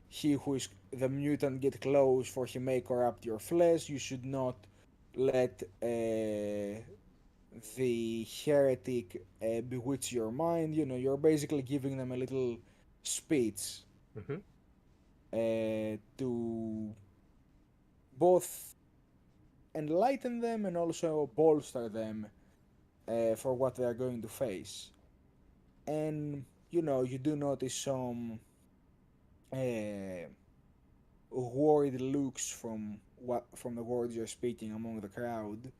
he who is the mutant get close, for he may corrupt your flesh. You should not let the heretic bewitch your mind. You know, you're basically giving them a little speech Mm-hmm. to both enlighten them and also bolster them for what they are going to face. And you know, you do notice some uh, worried looks from the words you're speaking among the crowd,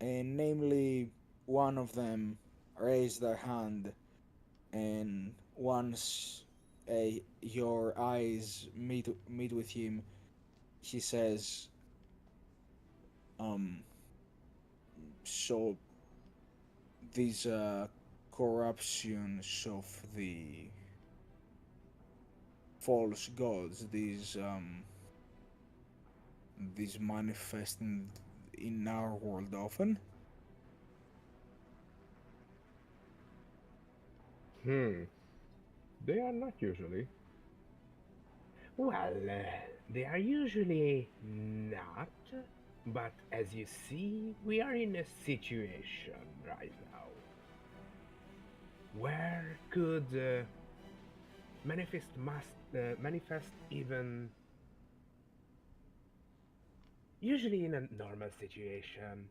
and namely, one of them raised their hand, and once your eyes meet with him, he says, um, "So these corruptions of the false gods, these manifest in our world often." Hmm. They are not usually. Well, they are usually not, but as you see, we are in a situation right now where could manifest even usually in a normal situation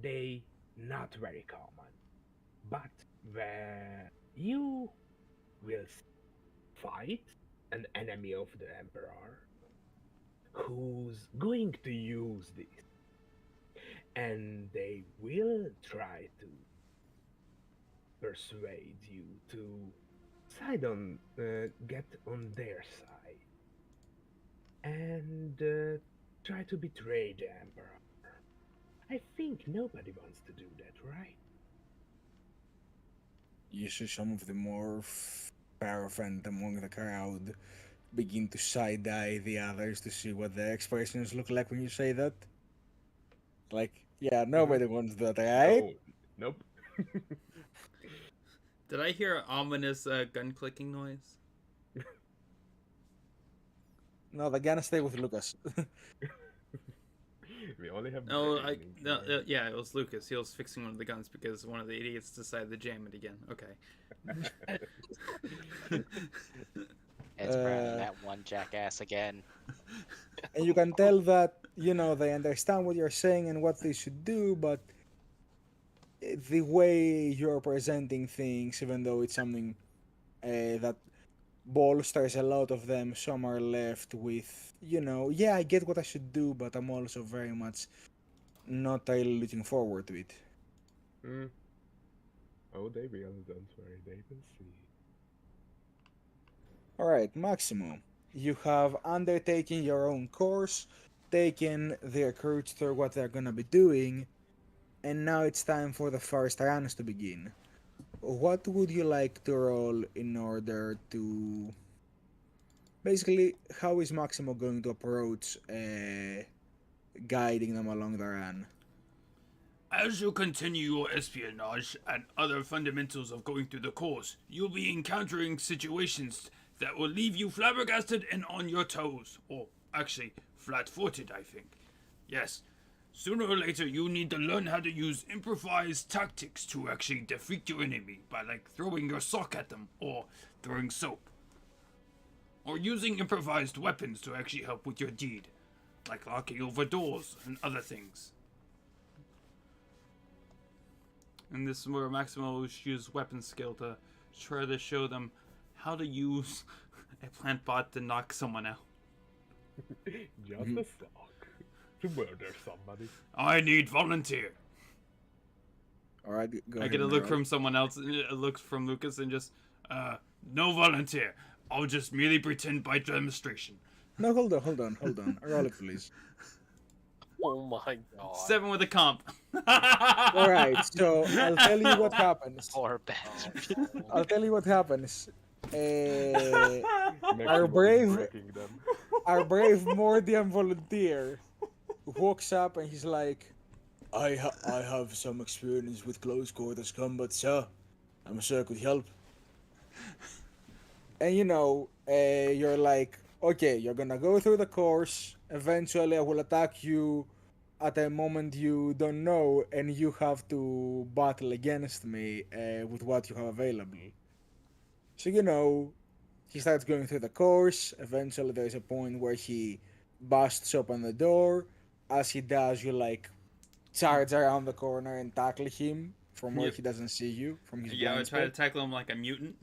they not very common, but where you will fight an enemy of the emperor who's going to use this, and they will try to persuade you to get on their side and try to betray the emperor. I think nobody wants to do that, right? You see some of the more fervent among the crowd begin to side eye the others to see what their expressions look like when you say that. Like, yeah, nobody wants that, right? No. Nope. Did I hear an ominous gun clicking noise? No, they're gonna stay with Lucas. We only have No, brain in no, here. yeah, it was Lucas. He was fixing one of the guns because one of the idiots decided to jam it again. Okay. It's browning Uh, that one jackass again. and you can tell that, you know, they understand what you're saying and what they should do, but the way you're presenting things, even though it's something that bolsters a lot of them, some are left with, yeah, I get what I should do, but I'm also very much not really looking forward to it. Hmm. Oh, they will. Don't worry. They will see. Alright, Maximo, you have undertaken your own course, taken the recruits through what they're gonna be doing, and now it's time for the first rounds to begin. What would you like to roll in order to... Basically, how is Maximo going to approach guiding them along the run? As you continue your espionage and other fundamentals of going through the course, you'll be encountering situations that will leave you flabbergasted and on your toes. Or, actually, flat-footed, I think. Yes, sooner or later you need to learn how to use improvised tactics to actually defeat your enemy by, like, throwing your sock at them, or throwing soap. Or using improvised weapons to actually help with your deed, like locking over doors and other things. And this is where Maximo will use weapon skill to try to show them how to use a plant bot to knock someone out. Just a sock to murder somebody. I need volunteer. Alright, go I ahead get a and look roll. from someone else, a look from Lucas, and just, no volunteer. I'll just merely pretend by demonstration. No, hold on. Roll it, please. Oh my god. 7 with a comp. Alright, so I'll tell you what happens. Poor bastard. I'll tell you what happens. Maximo is brave- breaking them. Our brave Mordian volunteer walks up and he's like, I have some experience with close quarters combat, sir. I'm sure I could help. And you're like, okay, you're gonna go through the course. Eventually, I will attack you at a moment you don't know, and you have to battle against me with what you have available. So, he starts going through the course. Eventually, there's a point where he busts open the door. As he does, you charge around the corner and tackle him from where Yep. he doesn't see you, from his Yeah, I blind try to spot. tackle him like a mutant.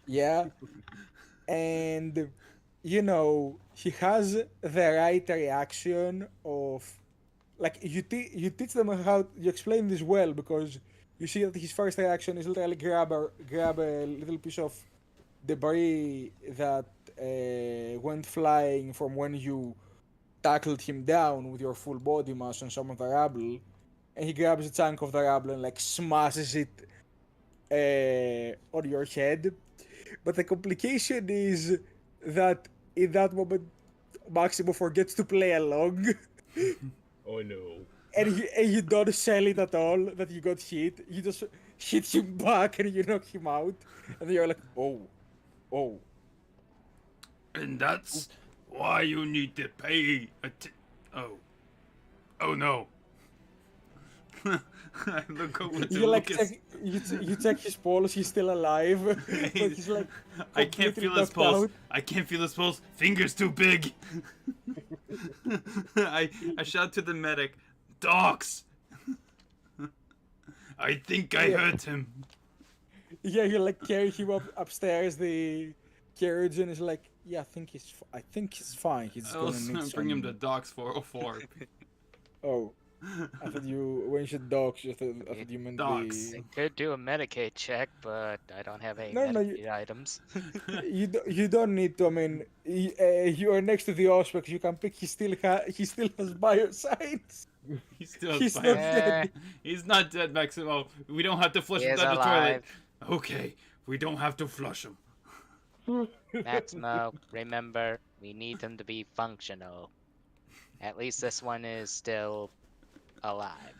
Yeah. And he has the right reaction of you teach them how you explain this well, because you see that his first reaction is literally grab a little piece of debris that went flying from when you tackled him down with your full body mass on some of the rubble, and he grabs a chunk of the rubble and smashes it on your head. But the complication is that in that moment, Maximo forgets to play along, Oh no. and you don't sell it at all that you got hit. You just hit him back and you knock him out, and you're like, oh. And that's why you need to pay Oh no. I look over to You Lucas. you check his pulse. He's still alive, but he's I can't completely feel his knocked pulse. out. I can't feel his pulse. Fingers too big. I shout to the medic, Docs! I think I Yeah. hurt him. Yeah, you carry him upstairs the carriage, and is like, yeah, I think he's fine. He's I gonna also need bring him to some... Docs 404. Oh, I thought when you said docs, I thought you meant Docs. I could do a Medicaid check, but I don't have any No, Medicaid items. you don't need to. I mean, you are next to the Auspex. You can pick. He still has bioscience. He still has He's fire. not dead. Eh, He's not dead, Maximo. We don't have to flush he him is down the toilet. alive. Okay, we don't have to flush him. Maximo, remember, we need him to be functional. At least this one is still alive.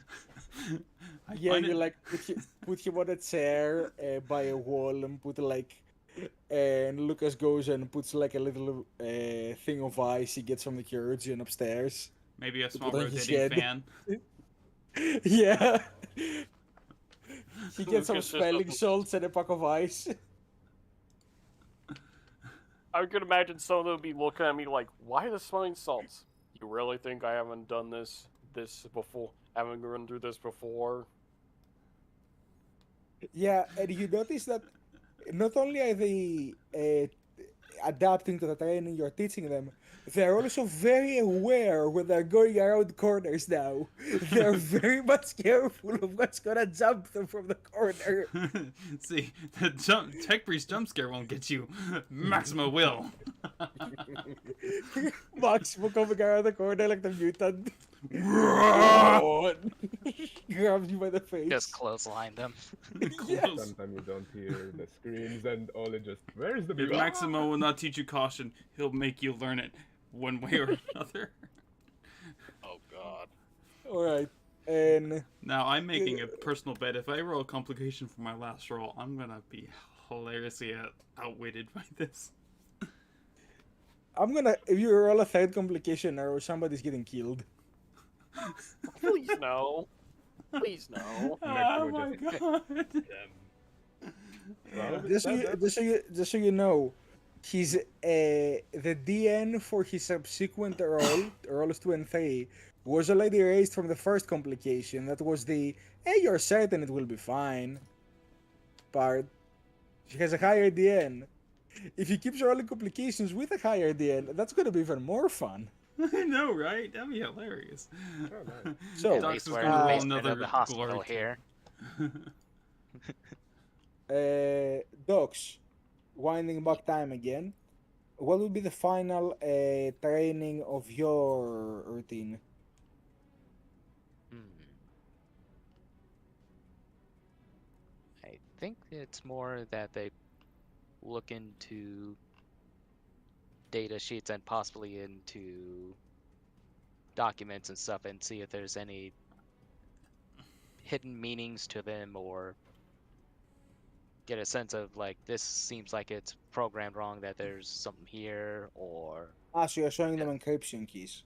I Yeah, find you it- put him on a chair by a wall and put and Lucas goes and puts a little thing of ice he gets from the chirurgeon upstairs. maybe a small put on his rotating head. fan. Yeah. He gets some Lucas just smelling doesn't- salts and a pack of ice. I could imagine some of them be looking at me like, why the smelling salts? You really think I haven't done this before? Haven't run through this before? Yeah, and you notice that not only are they adapting to the training you're teaching them, they're also very aware when they're going around corners now. They're very much careful of what's gonna jump them from the corner. See, the tech priest jump scare won't get you. Maxima will. Max will coming around the corner like the mutant. Close Oh, grabs you by the face. Just clothesline them. Yes. Sometimes you don't hear the screams and all it just, where's the If music? Maximo will not teach you caution, he'll make you learn it one way or another. Oh God. Alright. And Now, I'm making a personal bet. If I roll a complication for my last roll, I'm gonna be hilariously outwitted by this. I'm gonna, if you roll a third complication or somebody's getting killed. Please no. Please no. Oh my Maximo god. Well, Just so you know, he's the DN for his subsequent rolls 2 and 3 was already raised from the first complication. That was the hey, you're certain it will be fine part. He has a higher DN. If he keeps rolling complications with a higher DN, that's gonna be even more fun. I know, right? That'd be hilarious. nice. So, At Docs least is we're gonna in the roll basement another of the hospital glory here. Docs, winding back time again. What would be the final training of your routine? Hmm. I think it's more that they look into data sheets and possibly into documents and stuff and see if there's any hidden meanings to them or get a sense of like this seems like it's programmed wrong, that there's something here, or So you're showing them encryption keys.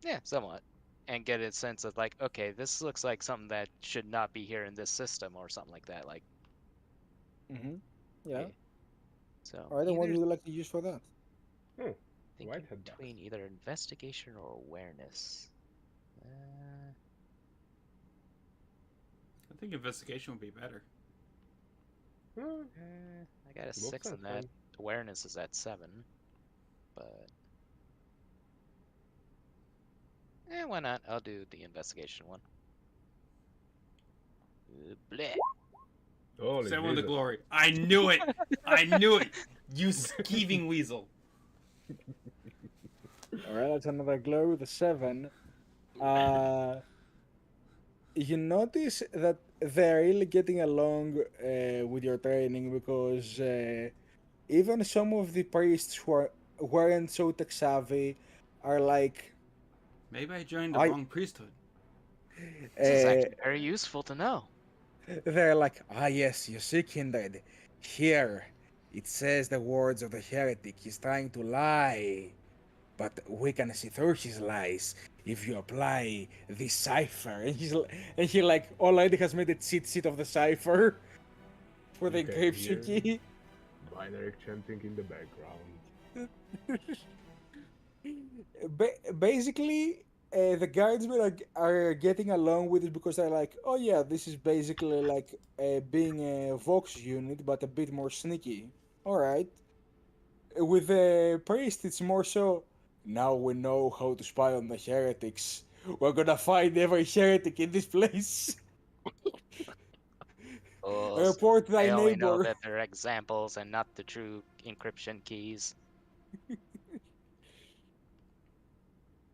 yeah, somewhat, and get a sense of like, okay, this looks like something that should not be here in this system or something like that, like Mm-hmm. Yeah. so Alright, then what either would you like to use for that? thinking Whitehead ducks. between either investigation or awareness. I think investigation would be better. I got a Both 6 in sounds that. fine. Awareness is at 7, but why not? I'll do the investigation one. Bleh. Holy Seven with the Jesus. glory. I knew it. I knew it. You skeeving weasel. Alright, that's another glow with a 7. You notice that they're really getting along with your training because even some of the priests weren't so tech savvy are like, Maybe I joined the I wrong priesthood. This is uh, actually very useful to know. they're like, yes, you see, kindred. Here, it says the words of the heretic. He's trying to lie. But we can see through his lies if you apply the cipher. And he like already has made a cheat sheet of the cipher for the Okay, encryption here. key. Binary chanting in the background. Basically, the guardsmen are getting along with it because they're like, oh yeah, this is basically like being a Vox unit, but a bit more sneaky. Alright. With the priest, it's more so, now we know how to spy on the heretics. We're gonna find every heretic in this place. Oh, Report thy I only know neighbor. that they're examples and not the true encryption keys.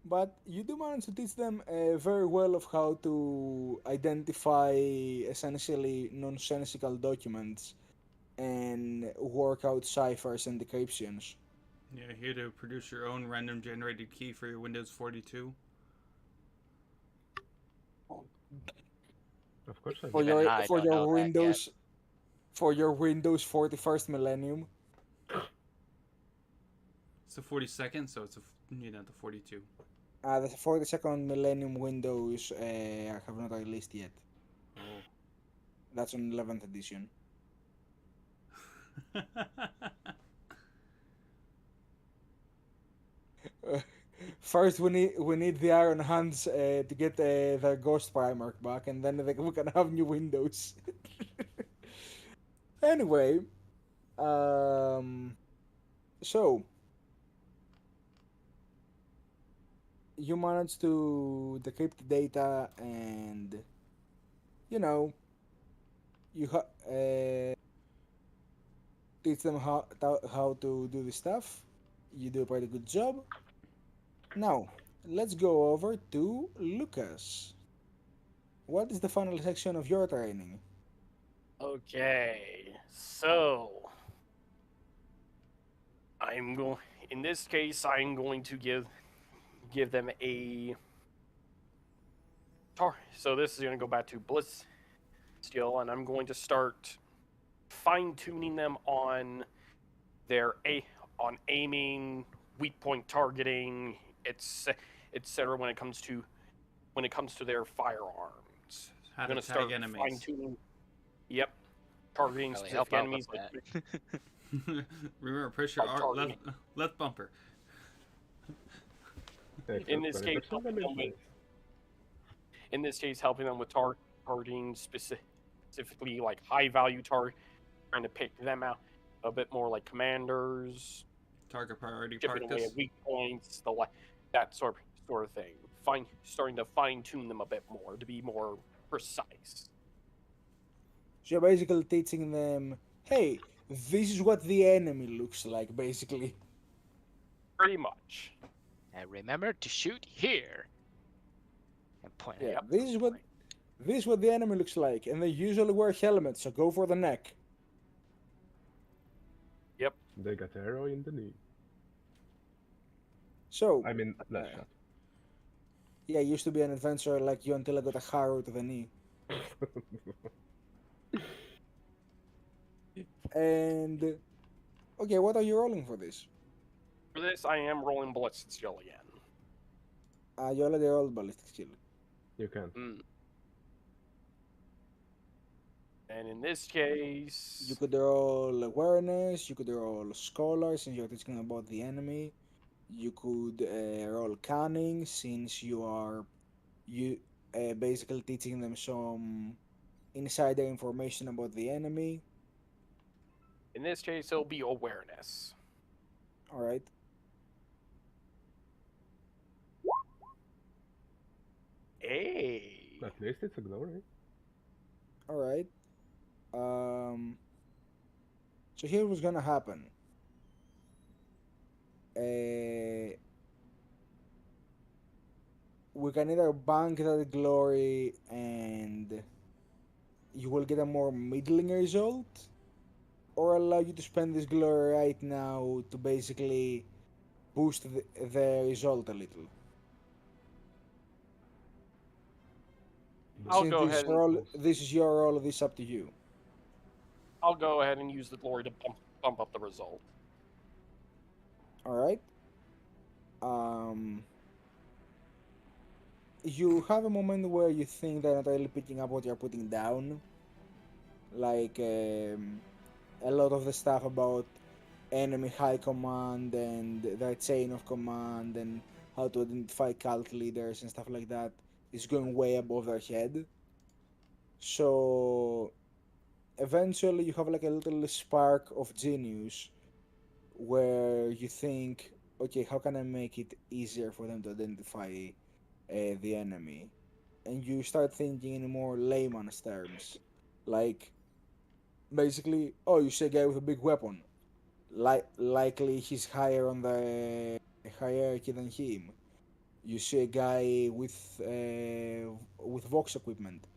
But you do manage to teach them very well of how to identify essentially nonsensical documents and work out ciphers and decryptions. Yeah, here to produce your own random generated key for your Windows 42. Of course I For do. Even your I for don't know your that yet. Windows for your Windows 41st millennium. It's the 42nd, so it's the 42. The 42nd millennium Windows have not released yet. Oh. That's on 11th edition. First, we need the Iron Hands to get their Ghost Primarch back, and then we can have new Windows. Anyway, um, so you managed to decrypt the data, and you know you teach them how to do this stuff. You do a pretty good job. Now, let's go over to Lucas. What is the final section of your training? Okay, so I'm going. In this case, I'm going to give them a So this is going to go back to Bliss skill, and I'm going to start fine tuning them on their on aiming, weak point targeting, etc. When it comes to their firearms. How I'm to going to tag start enemies. fine tuning. Yep, targeting Really specific help out enemies. with that. Remember, push your Like R left targeting. left bumper. In this case, helping them with, helping them with targeting specifically like high value target, trying to pick them out a bit more like commanders, Target priority chipping away practice. at weak points, that sort of thing. Starting to fine tune them a bit more to be more precise. So you're basically teaching them, hey, this is what the enemy looks like, basically. Pretty much. And remember to shoot here. And point Yeah, at this is what the enemy looks like, and they usually wear helmets, so go for the neck. Yep. They got arrow in the knee. So, I mean, last shot. yeah, I used to be an adventurer like you until I got a harrow to the knee. And okay, what are you rolling for this? For this, I am rolling bullets skill again. You already rolled ballistic skill. You can. And in this case, You could roll awareness. You could roll scholar since you're teaching about the enemy. You could roll cunning since you basically teaching them some insider information about the enemy. in this case, it'll be awareness. All right. Hey. At least it's a glory. All right. So here was gonna happen. We can either bank that glory and you will get a more middling result, or allow you to spend this glory right now to basically boost the result a little. I'll Since go ahead and this is your role, this is up to you. I'll go ahead and use the glory to bump up the result. All right. You have a moment where you think they're not really picking up what you're putting down, like a lot of the stuff about enemy high command and their chain of command and how to identify cult leaders and stuff like that is going way above their head. So eventually you have like a little spark of genius where you think, okay, how can I make it easier for them to identify the enemy? And you start thinking in more layman's terms, like basically, oh, you see a guy with a big weapon, likely he's higher on the hierarchy than him. You see a guy with vox equipment,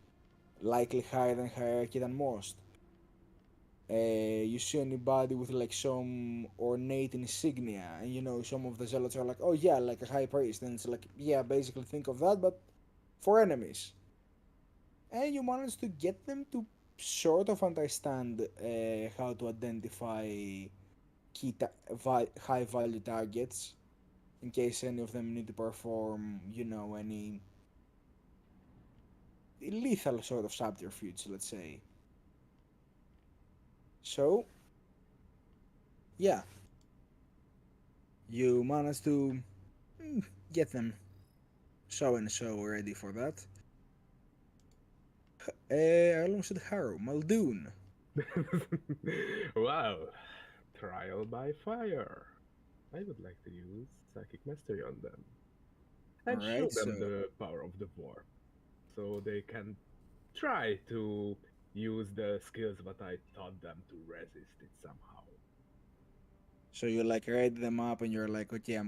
likely higher than hierarchy than most. You see anybody with like some ornate insignia, and you know some of the zealots are like, oh yeah, like a high priest, and it's like, yeah, basically think of that, but for enemies. And you manage to get them to sort of understand how to identify high value targets in case any of them need to perform, you know, any lethal sort of subterfuge, let's say. So, yeah, you manage to get them so and so ready for that. I almost said Harrow, Muldoon. Wow, trial by fire. I would like to use psychic mastery on them and show Alright, them so the power of the warp, so they can try to use the skills that I taught them to resist it somehow. you like write them up and you're like, okay,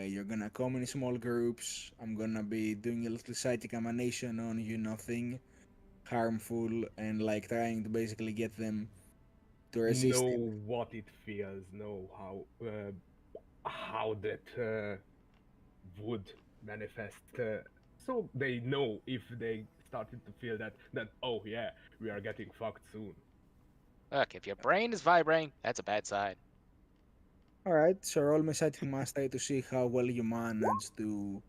you're gonna come in small groups. I'm gonna be doing a little psychic emanation on you, nothing harmful, and like trying to basically get them to resist it. Know what it feels, know how that would manifest, so they know if they started to feel that oh yeah, we are getting fucked soon. Look, if your brain is vibrating, that's a bad sign. Alright, so roll me psychic mastery to see how well you manage to.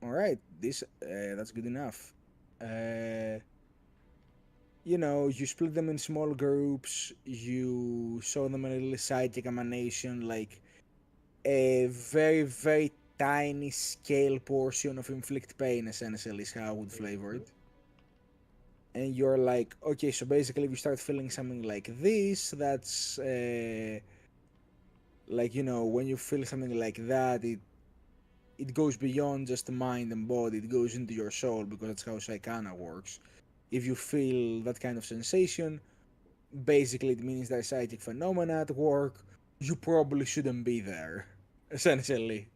Alright, this that's good enough. Uh, you split them in small groups. You show them a little psychic emanation, like a very very tiny scale portion of inflict pain. Essentially, is how I would flavor it. And you're like, okay, so basically, if you start feeling something like this, that's like when you feel something like that, it goes beyond just the mind and body. It goes into your soul because that's how Psychana works. If you feel that kind of sensation, basically it means there's psychic phenomena at work. You probably shouldn't be there. Essentially,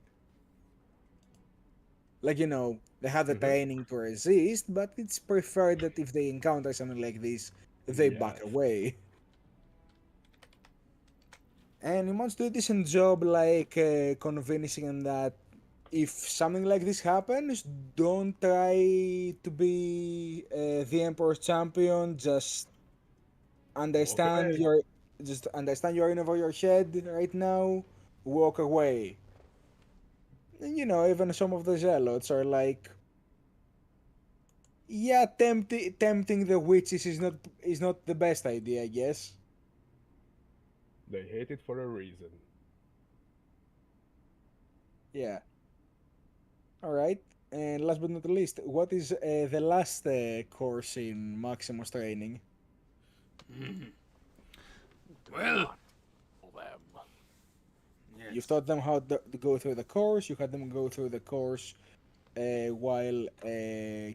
like they have the Hmm. training to resist, but it's preferred that if they encounter something like this, they back Yes. away. And you must do a decent job, like convincing them that if something like this happens, don't try to be the Emperor's champion. Walk Understand away. you're you're in over your shed right now. Walk away. And even some of the zealots are like, yeah, tempting the witches is not the best idea, I guess. They hate it for a reason. Yeah. All right. And last but not least, what is the last course in Maximus training? Well, All them. You've yes. taught them how to go through the course. You had them go through the course while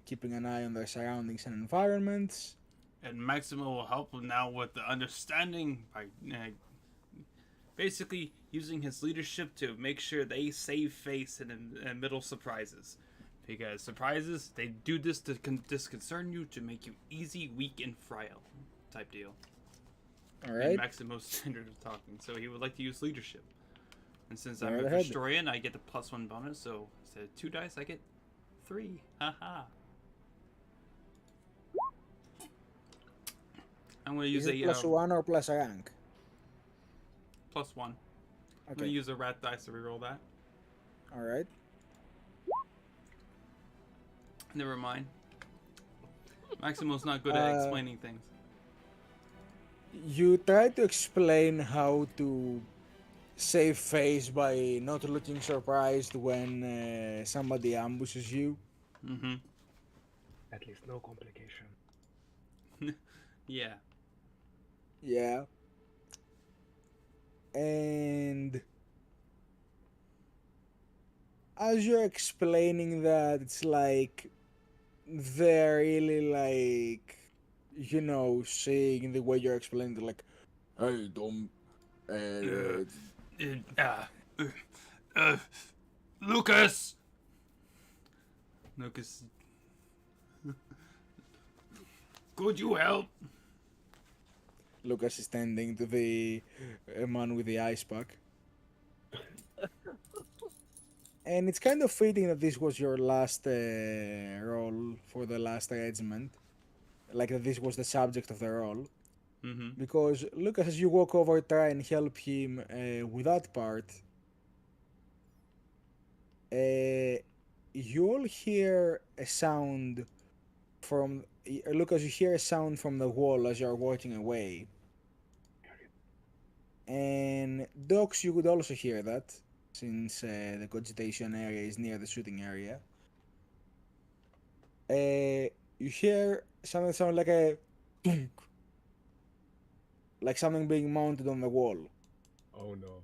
keeping an eye on their surroundings and environments. And Maximo will help them now with the understanding by basically using his leadership to make sure they save face in middle surprises. Because surprises, they do this to disconcern you, to make you easy, weak, and frail type deal. All And right. Maximo's standard of talking, so he would like to use leadership. And since Go I'm right a ahead. historian, I get the +1 bonus, so instead of 2 dice, I get 3. Haha. I'm going to Is use it a plus one or plus rank? +1. I'm going to Okay. use a rat dice to reroll that. All right. Never mind. Maximo's not good at Uh, explaining things. You try to explain how to save face by not looking surprised when somebody ambushes you. Mm-hmm. At least no complication. Yeah. Yeah. And as you're explaining that, it's like they're really like, seeing the way you're explaining, they're like, hey, don't. Uh, Uh, uh, uh, Lucas! Lucas. Could you help? Lucas is tending to the man with the ice pack. And it's kind of fitting that this was your last role for the last regiment. Like that this was the subject of the role. Mm-hmm. Because Lucas, as you walk over, try and help him with that part. You all hear a sound from Lucas. You hear a sound from the wall as you're walking away. And Docs, you could also hear that, since the cogitation area is near the shooting area. You hear something sound like a thunk, like something being mounted on the wall. Oh no.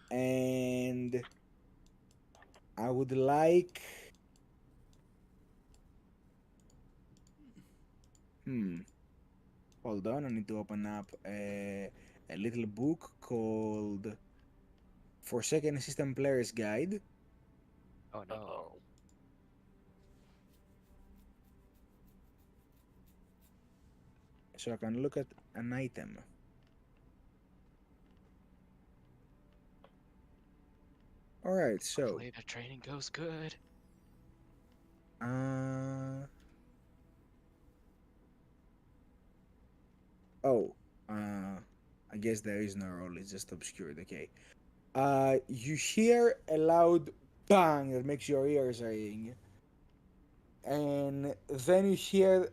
And I would like. Hold on, I need to open up a little book called For Second System Player's Guide. Oh no. Uh-oh. So I can look at an item. Alright, so. Hopefully the training goes good. Oh, I guess there is no roll, it's just obscured, okay. You hear a loud bang that makes your ears ring. And then you hear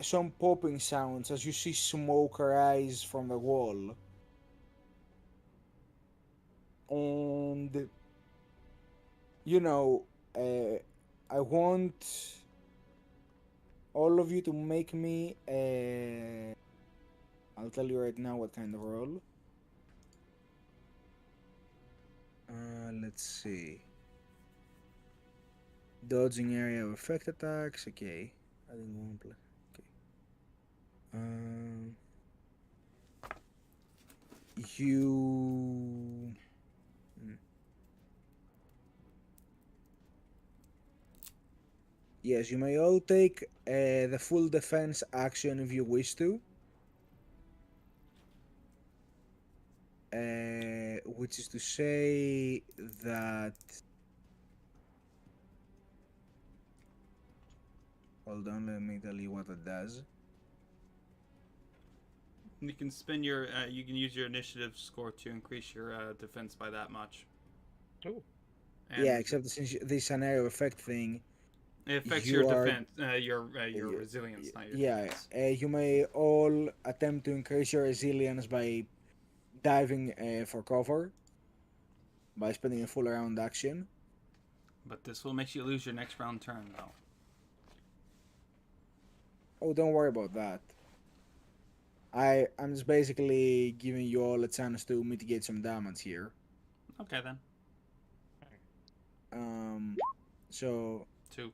some popping sounds as you see smoke rise from the wall. And, you know, I want all of you to make me a. I'll tell you right now what kind of roll. Let's see. Dodging area of effect attacks. Okay. I didn't want to play. Okay. You. Yes, you may all take the full defense action if you wish to. Which is to say that. Hold on, let me tell you what it does. You can spend your. You can use your initiative score to increase your defense by that much. Oh. And Yeah, except since this scenario effect thing. it affects you your are- defense, your resilience, not your Yeah, defense. you may all attempt to increase your resilience by diving for cover by spending a full round action. But this will make you lose your next round turn, though. Oh, don't worry about that. I'm just basically giving you all a chance to mitigate some damage here. Okay then. So 2.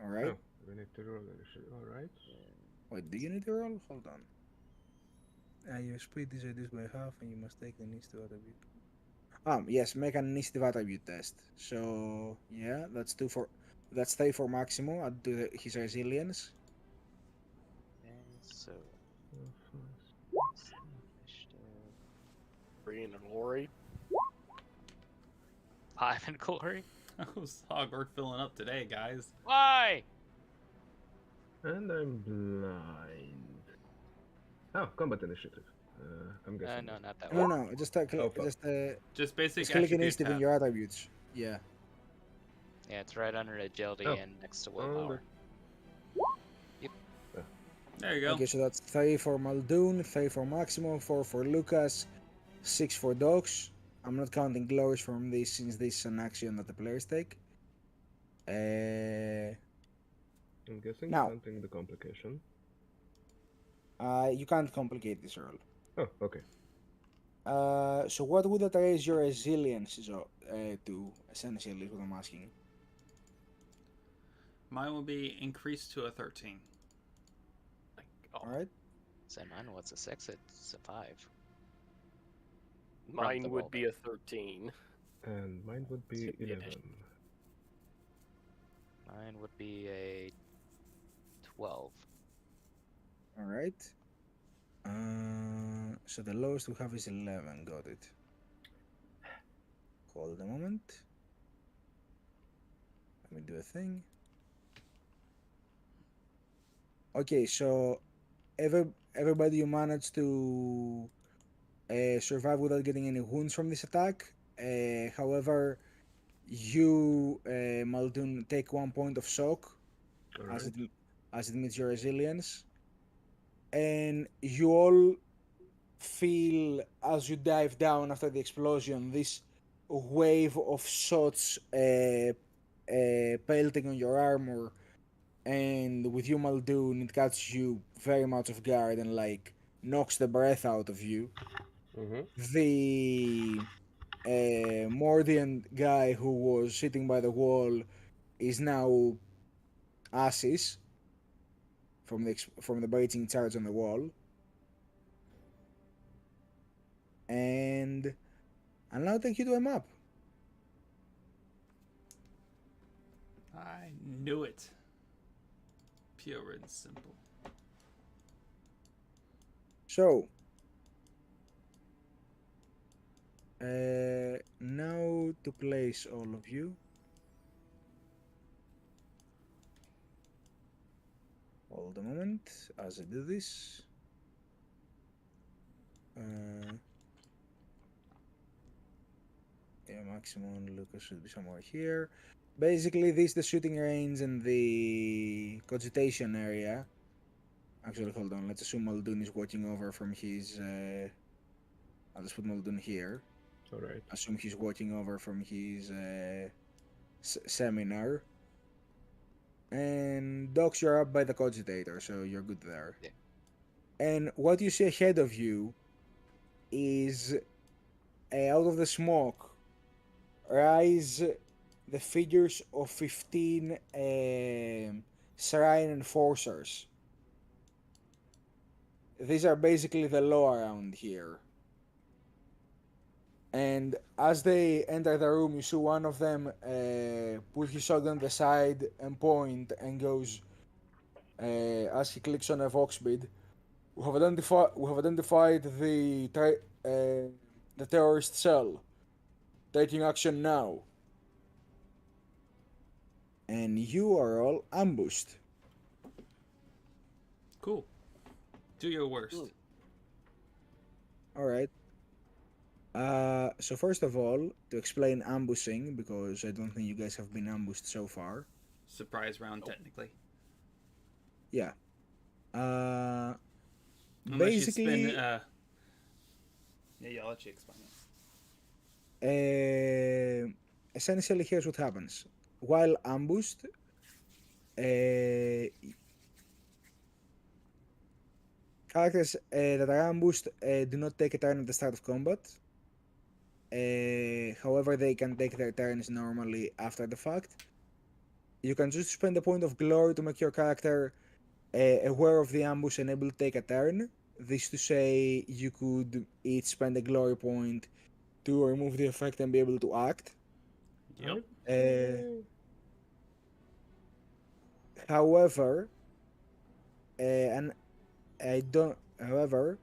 all right. Oh, we need to roll initiative. All right. Wait, do you need to roll? Hold on. Your speed is reduced by half, and you must take the initiative attribute. Yes, make an initiative attribute test. So yeah, that's 3 for Maximo. I'll do his resilience. And so Oh, initiative 3 in glory. 5 in glory. Oh, Sog, we're filling up today, guys. Why? and I'm blind. Oh, combat initiative. I'm guessing. No, not that No, one. no, just Oh, fuck. just Just basic click attribute initiative in tab. your attributes. Yeah. Yeah, it's right under agility Oh. and next to Oh, willpower. There you go. Okay, so that's 3 for Muldoon, 3 for Maximo, 4 for Lucas, 6 for Dogs. I'm not counting glories from this since this is an action that the players take. I'm guessing Now. counting the complication. You can't complicate this roll. Oh, okay. So what would that raise your resilience to, essentially, is what I'm asking. Mine will be increased to a 13. Like, oh, Alright? Say mine, what's a 6? It's a 5. mine the would roll be a 13. And mine would be Skip the 11. addition. Mine would be a 12. Alright. So the lowest we have is 11. Got it. Hold a moment. Let me do a thing. Okay, so everybody you managed to survive without getting any wounds from this attack. However, you, Muldoon, take 1 point of shock as Alright. it meets your resilience, and you all feel as you dive down after the explosion this wave of shots pelting on your armor and with you Muldoon, it catches you very much off guard and like knocks the breath out of you. Mm-hmm. The Mordian guy who was sitting by the wall is now ashes from the breaching charge on the wall, and I'll now take you to a map. I knew it. Pure and simple. So, now to place all of you. Hold a moment as I do this. Yeah, maximum Lucas should be somewhere here. Basically, this is the shooting range and the cogitation area. Actually, hold on. Let's assume Muldoon is watching over from his. I'll just put Muldoon here. All right. Assume he's watching over from his seminar. And Docs, you're up by the cogitator, so you're good there. Yeah. And what you see ahead of you is out of the smoke rise the figures of 15 Shrine Enforcers. These are basically the law around here. And as they enter the room, you see one of them put his shotgun on the side and point and goes, as he clicks on a Vox bid, we have identified the terrorist cell. Taking action now. And you are all ambushed. Cool. Do your worst. Alright. So first of all, to explain ambushing, because I don't think you guys have been ambushed so far. Surprise round, technically. Yeah. Unless Basically, you spin. Yeah, I'll let you explain it. Essentially, here's what happens. While ambushed, characters that are ambushed do not take a turn at the start of combat. However, they can take their turns normally after the fact. You can just spend a point of glory to make your character aware of the ambush and able to take a turn. This to say, you could each spend a glory point to remove the effect and be able to act. Yep. However, and I don't. However,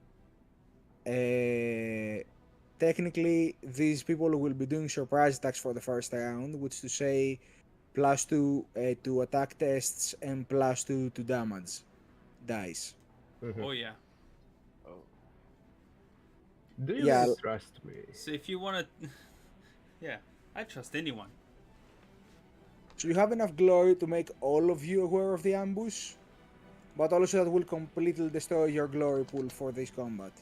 technically, these people will be doing surprise attacks for the first round, which to say, +2 to attack tests and +2 to damage dice. Mhm. Oh, yeah. Oh. Do you Yeah. really trust me? So if you want to. Yeah, I trust anyone. So you have enough glory to make all of you aware of the ambush, but also that will completely destroy your glory pool for this combat.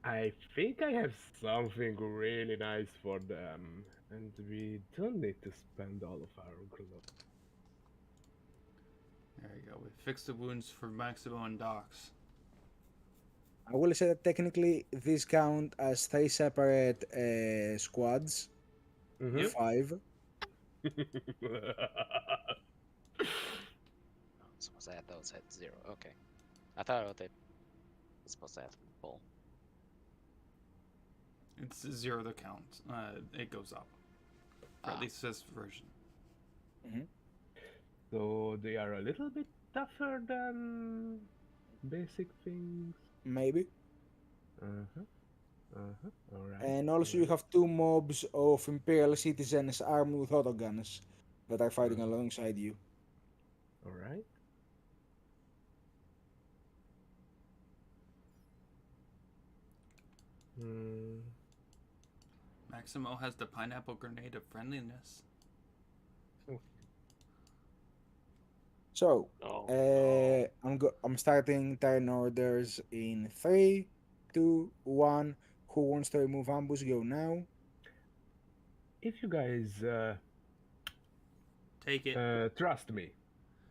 I think I have something really nice for them, and we don't need to spend all of our glory. There you go. We fixed the wounds for Maximo and Docs. I will say that technically these count as 3 separate squads. Mhm. 5. I'm supposed to add those at 0. Okay. I thought they was supposed to add full. It's 0 to count. It goes up. Or at least this version. So they are a little bit tougher than basic things. Maybe. Alright. And also you have 2 mobs of Imperial citizens armed with autoguns that are fighting alongside you. Alright. Maximo has the pineapple grenade of friendliness. So, Oh, no. I'm starting turn orders in 3, 2, 1. Who wants to remove ambush? Go now. If you guys Take it. Trust me.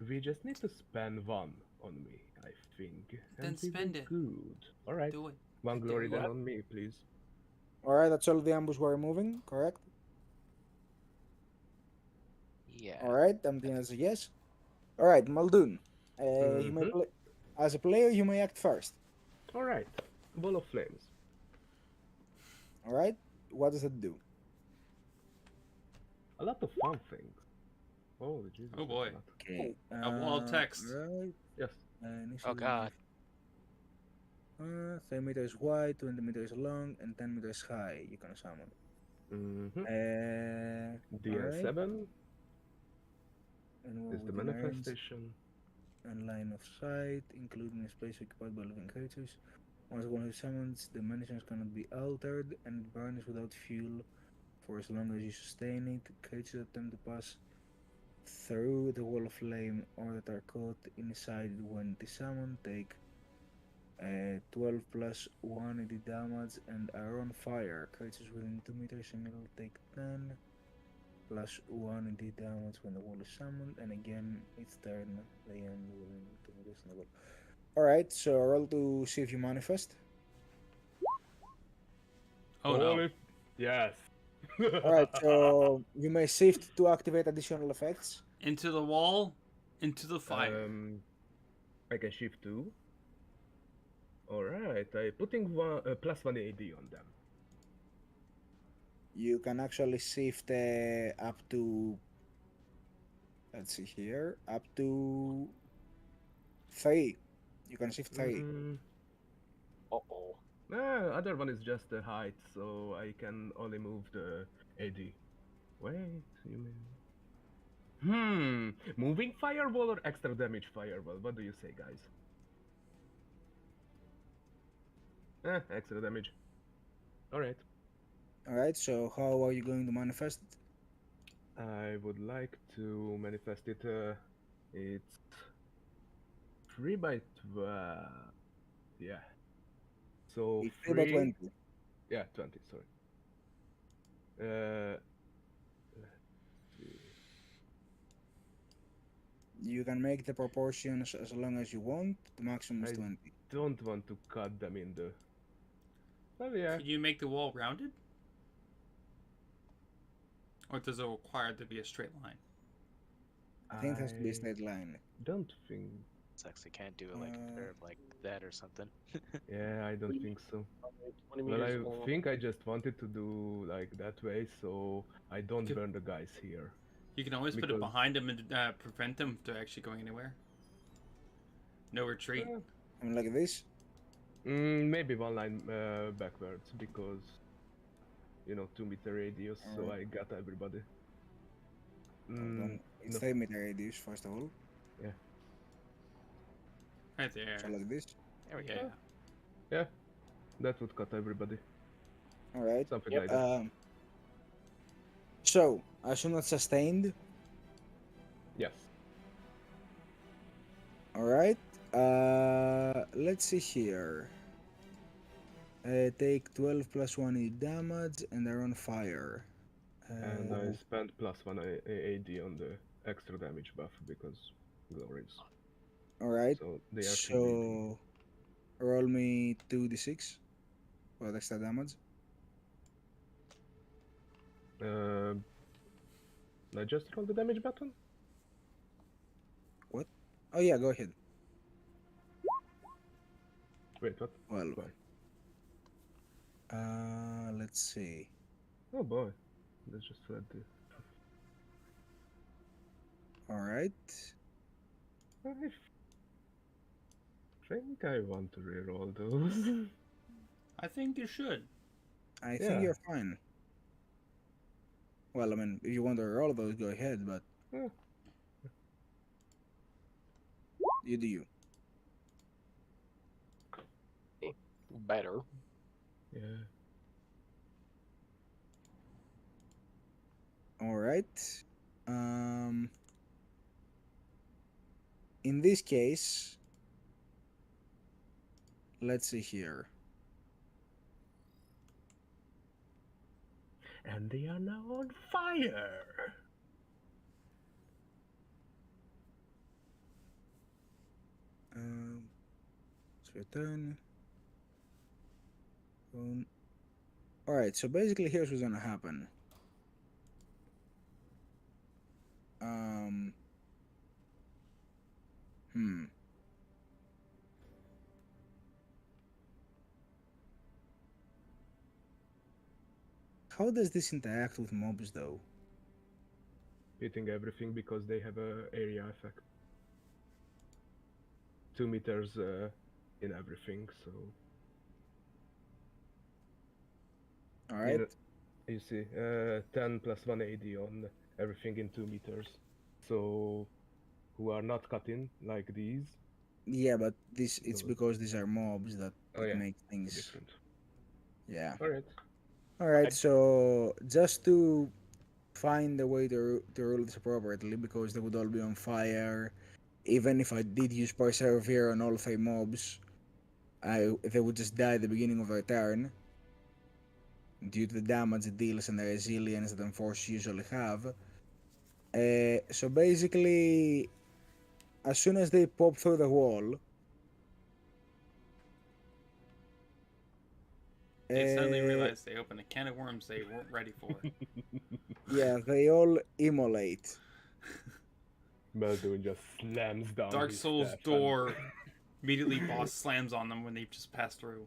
We just need to spend one on me, I think. Then And we will spend it. good. Alright. Do it. One I dare glory you. then on me, please. Alright, that's all the ambush we're moving, correct? Yeah. Alright, Amdina is a yes. Alright, Muldoon. You may Mhm. play as a player, you may act first. Alright. Ball of flames. Alright? What does it do? A lot of fun things. Holy Jesus. Oh that's boy. a lot. Okay. A wall of text. Right. Yes. Oh god. 30 meters wide, 20 meters long, and 10 meters high. You can summon. Mm-hmm. Alright. DN7 And what is the within range manifestation. and line of sight, including a space occupied by living creatures. Once one is summoned, the munitions cannot be altered and burns without fuel for as long as you sustain it. Creatures that attempt to pass through the wall of flame or that are caught inside when it is summoned take 12 plus 1 AD damage and are on fire. Creatures within 2 meters single take 10 plus 1 AD damage when the wall is summoned, and again each turn they end within 2 meters in the wall. Alright, so roll to see if you manifest. Oh no. Holy... Yes. Alright, so you may shift to activate additional effects. Into the wall, into the fire. I can shift 2. Alright, I putting plus 1 AD on them. You can actually shift up to, let's see here, up to 3. You can shift 3. Uh-oh. Other one is just the height, so I can only move the AD. Wait, you mean... Moving fireball or extra damage fireball? What do you say, guys? Extra damage. Alright. Alright, so how are you going to manifest it? I would like to manifest it. It's 3 by 12. Yeah. So It's 3 by 20. Yeah, 20. Sorry. Let's see. You can make the proportions as long as you want. The maximum is I 20. don't want to cut them in the. Well, yeah. Could you make the wall rounded? Or does it require it to be a straight line? I think it has to be a straight line. Don't think. Sucks I can't do it like a curve like that or something. Yeah, I don't think so. 20 Well, meters I long. think I just wanted to do like that way, so I don't Could- burn the guys here. You can always put it Because- behind them and prevent them from actually going anywhere. No retreat. I mean, like this. Maybe one line backwards because 2-meter radius, so Alright. I got everybody. Then it's no. 3 meter radius, first of all. Right there. So, like this. There we go. Yeah. Yeah, that would cut everybody. Alright. Something like that. So, I assume that's sustained. Yes. Alright. Let's see here. Take 12 plus 1 damage and they're on fire. And I spent plus 1 AD on the extra damage buff because glories. Alright. So they are So, roll me 2d6 for extra damage. I just roll the damage button? Oh yeah, go ahead. Wait, what? 12. Why? Let's see. Oh boy. Let's just read the... Alright. I think I want to reroll those. I think you should. I Yeah. think you're fine. Well, I mean, if you want to roll those, go ahead, but Yeah. you do you. Better. Yeah. Alright. In this case, let's see here. And they are now on fire! It's your turn. Alright, so basically here's what's gonna happen. Um, hmm. How does this interact with mobs though? Hitting everything because they have a area effect. 2 meters in everything, so Alright. you see 10 plus 1 AD on everything in 2 meters. So who are not cut in like these. Yeah, but it's So- because these are mobs that Oh it yeah, makes things. different. Yeah. Alright. Alright, I'd- so just to find a way to rule this appropriately, because they would all be on fire. Even if I did use Persevere on all 3 mobs, they would just die at the beginning of their turn due to the damage it deals and the resilience that Enforce usually have. So basically, as soon as they pop through the wall, They suddenly uh, realized they opened a can of worms they weren't ready for. yeah, they all immolate. Meldoon just slams down Dark his Souls staff door. Immediately, boss slams on them when they've just passed through.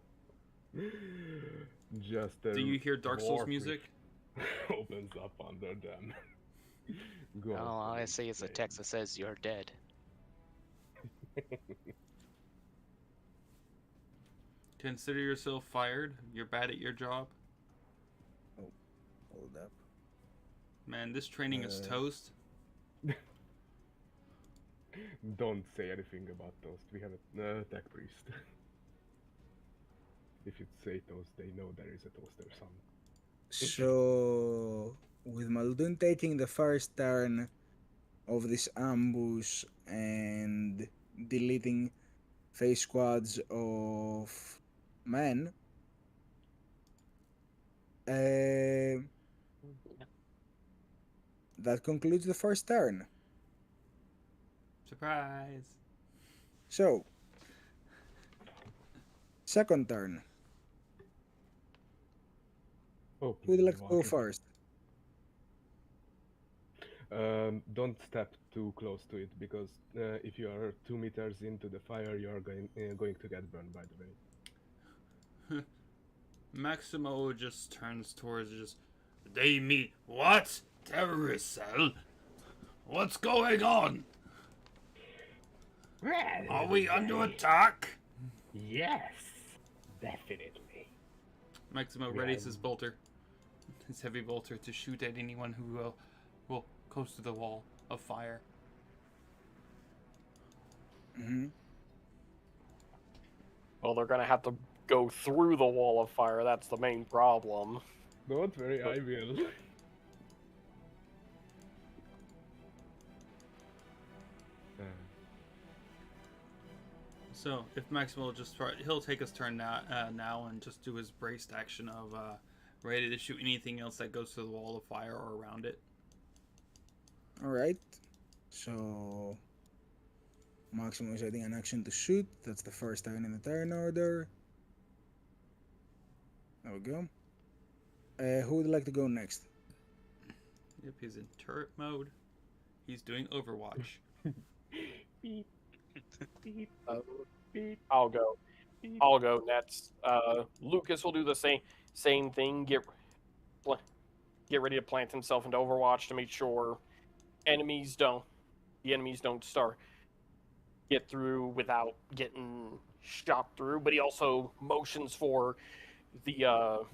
Just Do you hear Dark Souls warp music? opens up under them. Go No, all I on, see is a flame. text that says you're dead. Consider yourself fired. You're bad at your job. Hold up. Man, this training is Uh, toast. Don't say anything about toast. We have a tech priest. If you say toast, they know there is a toaster son. So, with Muldoon taking the first turn of this ambush and deleting 3 squads of men, that concludes the first turn. Surprise. So, second turn. Oh, Who would please, like to go water. first? Don't step too close to it because if you are 2 meters into the fire, you are going to get burned. By the way. Maximo just turns towards They meet what? Terrorist cell? What's going on? Well, Are we under attack? yes, definitely. Maximo readies his bolter, his heavy bolter, to shoot at anyone who will close to the wall of fire. Mm-hmm. Well, they're gonna have to go through the wall of fire. That's the main problem. Don't worry, I will. So if Maximo he'll take his turn now and just do his braced action of ready to shoot anything else that goes to the wall of fire or around it. Alright. So, Maximo is adding an action to shoot. That's the first turn in the turn order. There we go. Who would like to go next? Yep, he's in turret mode. He's doing Overwatch. Beep, beep, Uh, beep, I'll go. beep. I'll go next. Lucas will do the same thing. Get ready to plant himself into Overwatch to make sure the enemies don't start get through without getting shot through. But he also motions for the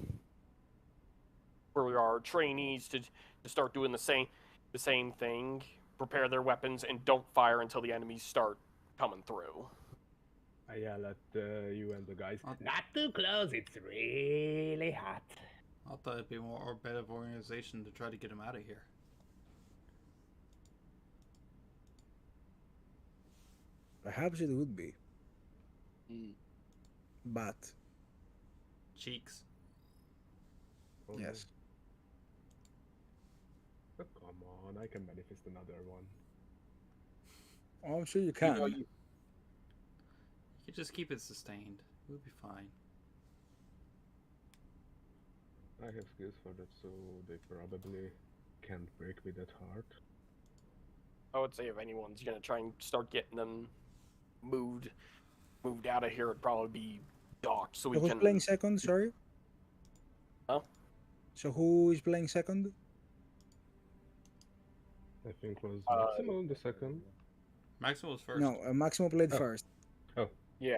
for our trainees to start doing the same thing. Prepare their weapons and don't fire until the enemies start coming through. I yell at you and the guys. Not too close, it's really hot. I thought it'd be more or better organization to try to get him out of here. Perhaps it would be. But, Cheeks. Oh, yes. oh, come on, I can manifest another one. Oh, I'm sure you You can. know, You just keep it sustained. We'll be fine. I have skills for that, so they probably can't break me that hard. I would say if anyone's gonna try and start getting them moved out of here, it'd probably be Doc, so we So who's can. playing second? Sorry. Huh? So who is playing second? I think was Uh, Maximo the second. Maximo was first. No, Maximo played Oh. first. Oh, Yeah,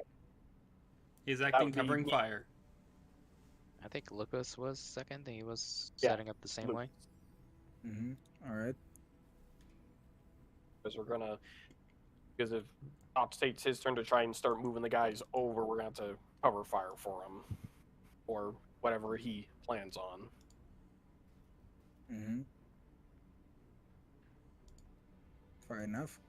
He's that acting would be covering me. fire. I think Lucas was second, and he was Yeah, setting up the same way. Mm-hmm. All right. Because we're gonna. Because if Doc takes his turn to try and start moving the guys over, we're gonna have to cover fire for him, or whatever he plans on. Mm-hmm. Fair enough.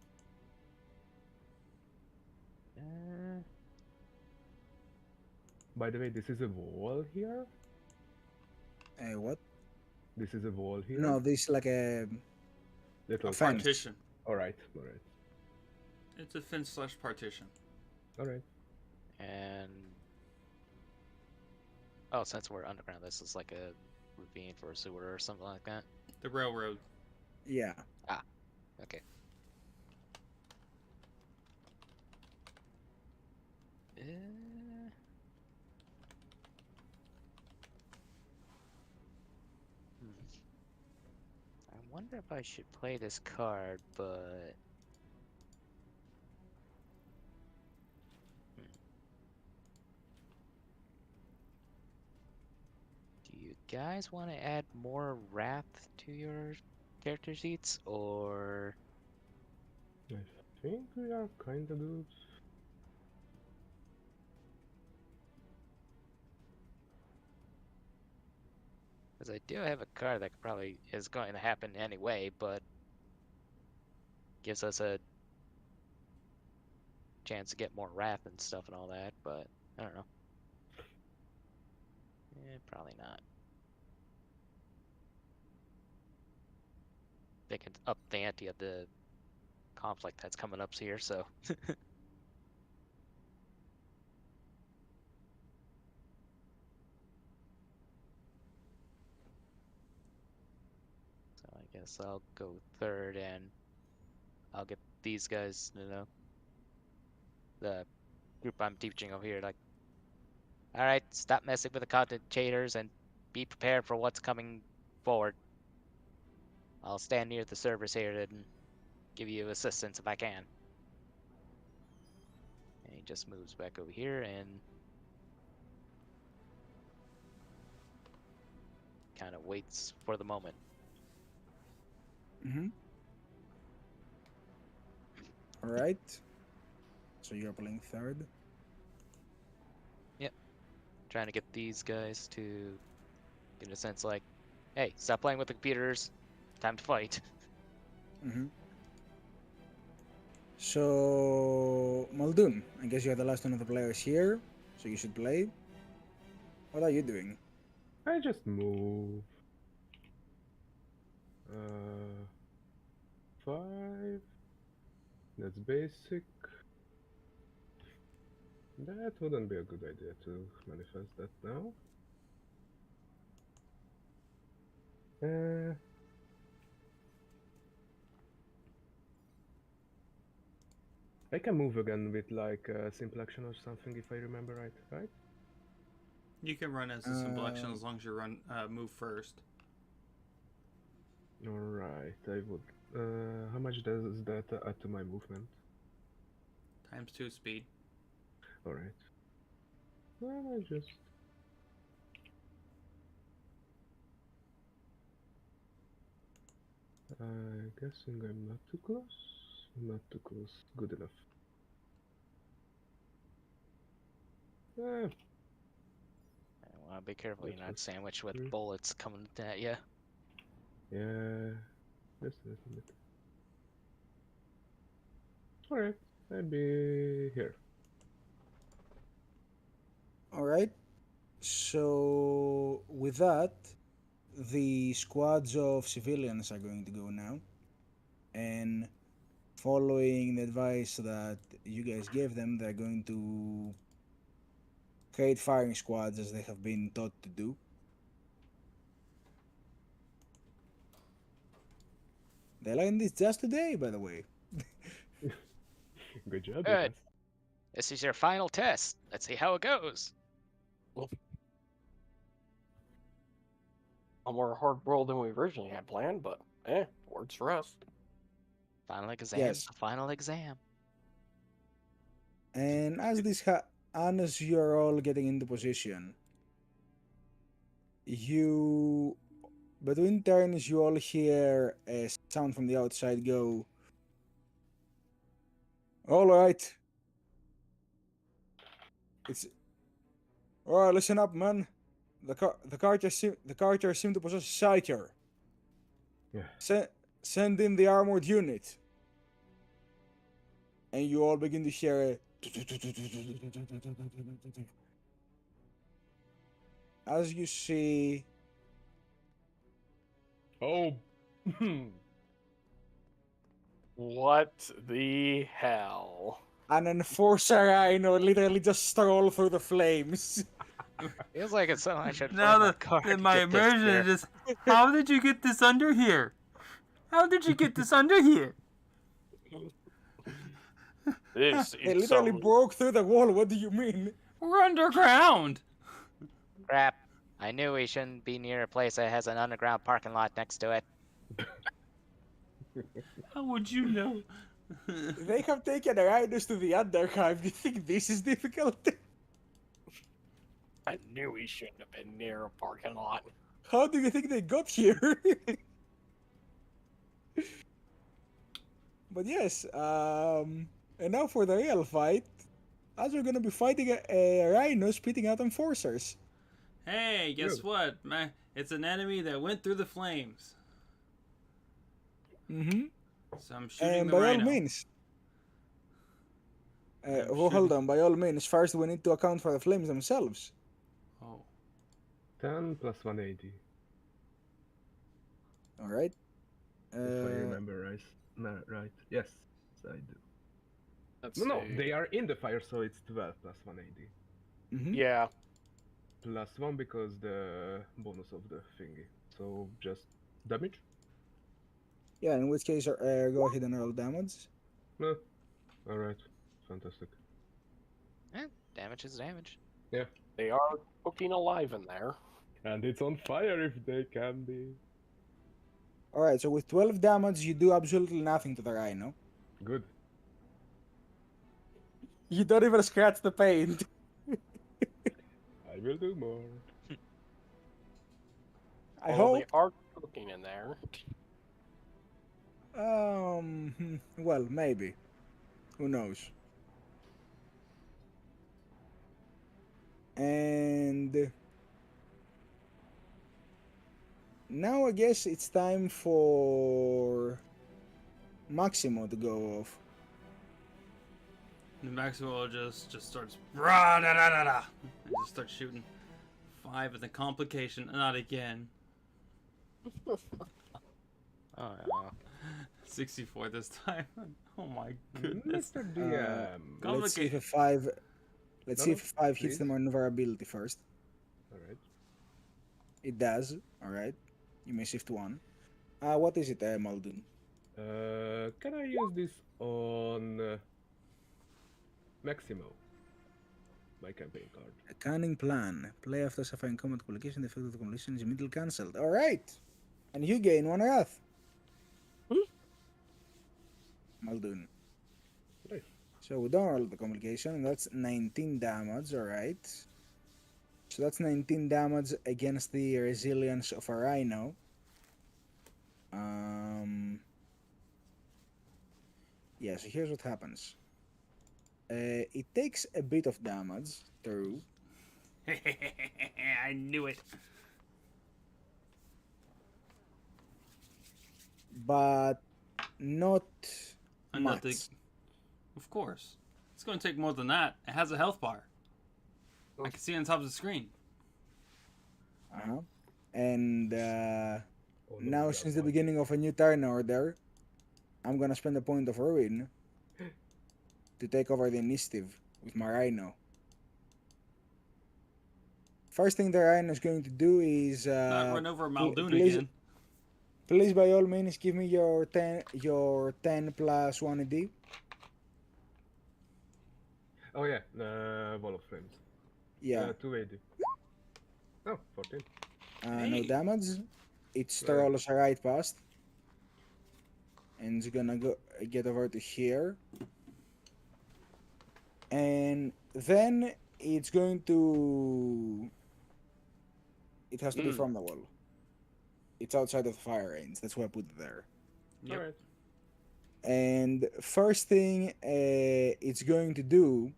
by the way, this is a wall here? What? This is a wall here? No, this is like a Little fence. Partition. Alright. It's a fence/partition. Alright. And oh, since we're underground, this is like a ravine for a sewer or something like that. The railroad. yeah. Okay. I wonder if I should play this card, but do you guys want to add more wrath to your character sheets, or I think we are kinda good. because I do have a card that probably is going to happen anyway, but gives us a chance to get more wrath and stuff and all that, but I don't know. Probably not. They can up the ante of the conflict that's coming up here, so. So I guess I'll go third, and I'll get these guys, the group I'm teaching over here, like, alright, stop messing with the commentators and be prepared for what's coming forward. I'll stand near the servers here and give you assistance if I can. And he just moves back over here and kind of waits for the moment. Mm-hmm. All right. So you're playing third. Trying to get these guys to, in a sense, like, hey, stop playing with the computers. Time to fight. Mm-hmm. So Muldoon, I guess you're the last one of the players here, so you should play. What are you doing? I just move. 5. That's basic. That wouldn't be a good idea to manifest that now. I can move again with like a simple action or something if I remember right? You can run as a simple action as long as you move first. Alright, I would. How much does that add to my movement? ×2 speed. Alright. Well, I just. I'm guessing I'm not too close. Not too close. Good enough. I want to be careful you're not sandwiched with bullets coming at you. Yeah, just a little bit. Alright, I'll be here. Alright. So with that, the squads of civilians are going to go now. And following the advice that you guys gave them, they're going to create firing squads as they have been taught to do. They learned this just today, by the way. Good job, Good. Lucas. This is your final test. Let's see how it goes. A more hard world than we originally had planned, but works for us. Final exam. Yes. The final exam. And as and as you're all getting into position, you between turns you all hear a sound from the outside go. All right. It's all right. Listen up, man. The characters seem to possess a psyker. Yeah. Send in the armored unit. And you all begin to hear a as you see Oh. What the hell? an enforcer rhino literally just stroll through the flames. Feels like it's something I should. Now find my that card to my get this immersion gear. is just, how did you get this under here? How did you get this under here? This They is literally some... broke through the wall. What do you mean? We're underground. Crap. I knew we shouldn't be near a place that has an underground parking lot next to it. How would you know? They have taken rhinos to the underhive. Do you think this is difficult? I knew we shouldn't have been near a parking lot. How do you think they got here? But yes, and now for the real fight. As we're gonna be fighting a rhino spitting out enforcers. Hey, guess Good. what? It's an enemy that went through the flames. Mm-hmm. So I'm shooting And the by rhino. all means. I'm Well, hold shooting- on. By all means, first we need to account for the flames themselves. Oh. 10 plus 180. All right. If I remember right. No, right. Yes, I do. Let's No, see. they are in the fire, so it's 12 plus 180. Mm-hmm. Yeah, Plus 1 because the bonus of the thingy. So just damage? Yeah. In which case, go ahead and roll damage. No. Alright. Fantastic. Damage is damage. they are cooking alive in there. And it's on fire if they can be. All right. So with 12 damage, you do absolutely nothing to the rhino. Good. You don't even scratch the paint. I will do more. I Although hope. they are cooking in there. Well, maybe. Who knows? And now I guess it's time for Maximo to go off. The Maximo just starts rah da da da da and just starts shooting. 5 with a complication, not again. Oh no. 64 this time. Oh my goodness. Mr. DM. Let's see if a Complicated. 5. Let's No, see no, if a 5 hits please. the maneuverability first. Alright. It does. All right. You may shift 1. What is it, Muldoon? Can I use this on Maximo? My campaign card. A cunning plan. Play after suffering combat collocation. The effect of the collision is immediately cancelled. All right. And you gain 1 wrath. Muldoon. Nice. So we don't roll the complication, and that's 19 damage, alright. So that's 19 damage against the resilience of a rhino. Yeah, so here's what happens. It takes a bit of damage, true. I knew it. But not Enough to- much. Of course. It's going to take more than that. It has a health bar. I can see it on top of the screen. Uh-huh. And Oh, no, now, we are since the fine. beginning of a new turn order, I'm gonna spend a point of ruin to take over the initiative with my rhino. First thing the rhino is going to do is Not run over Muldoon please, again. please by all means give me your 10 plus 1 AD. Oh yeah, Wall of Flames. Yeah, 280. Oh, 14. no Hey. damage. It's Very rolls right past, and it's gonna go get over to here, and then it's going to. It has to be from the wall. It's outside of the fire range. That's why I put it there. Yep. Alright. And first thing it's going to do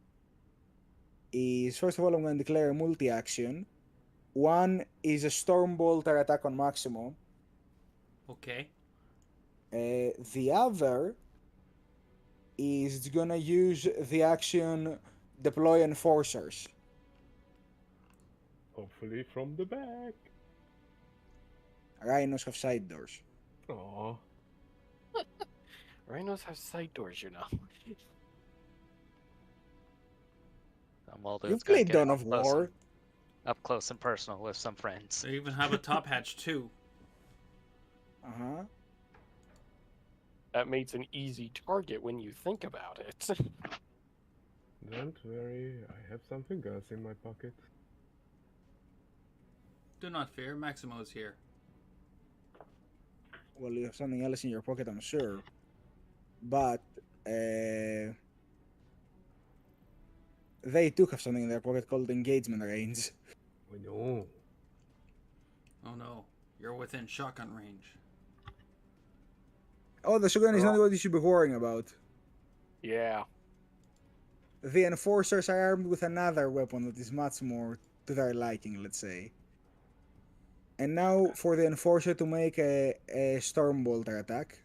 is, first of all, I'm going to declare a multi-action. One is a Storm Bolter attack on Maximo. Okay. The other is it's gonna use the action Deploy Enforcers. Hopefully from the back. Rhinos have side doors. Oh. Rhinos have side doors, you know. Muldoon's You've gonna played get Dawn of War. up close and personal with some friends. They even have a top hatch too. Uh-huh. That makes an easy target when you think about it. Don't worry, I have something else in my pocket. Do not fear, Maximo is here. Well, you have something else in your pocket, I'm sure. But they too have something in their pocket called engagement range. Oh no. Oh no, you're within shotgun range. Oh, the shotgun is not Oh. what you should be worrying about. Yeah. The enforcers are armed with another weapon that is much more to their liking, let's say. And now for the enforcer to make a storm bolter attack.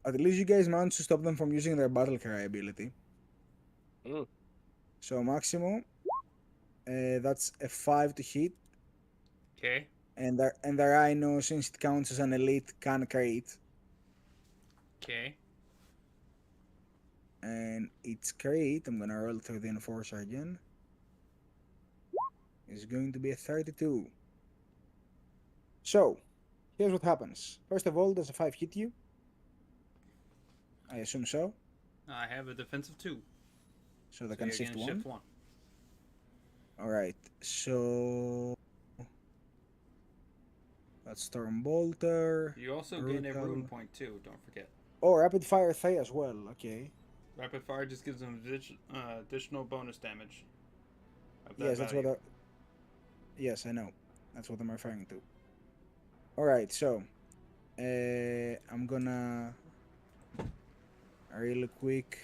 At least you guys managed to stop them from using their battle cry ability. Mm. So Maximo, that's a 5 to hit, Okay. and the Rhino, since it counts as an elite, can crit. Okay. And it's crit. I'm gonna roll through the enforcer again. It's going to be a 32. So, here's what happens. First of all, does a 5 hit you? I assume so. I have a defensive 2. So they So can you're shift gonna 1. shift 1. Alright, so that's Storm Bolter. You also gain a Brutal. rune point too, don't forget. Oh, Rapid Fire Thay as well. Okay. Rapid fire just gives them additional bonus damage. Of that Yes, that's value. what. Yes, I know. That's what I'm referring to. Alright, so I'm gonna real quick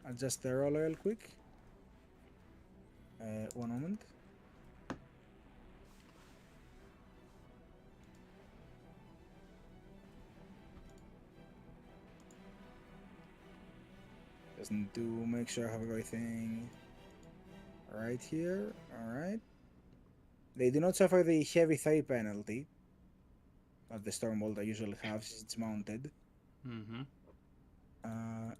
adjust the roll real quick. 1 moment. Just need to make sure I have everything right here. Alright. They do not suffer the heavy Thay penalty that the Stormbolter usually has since it's mounted. Mm-hmm.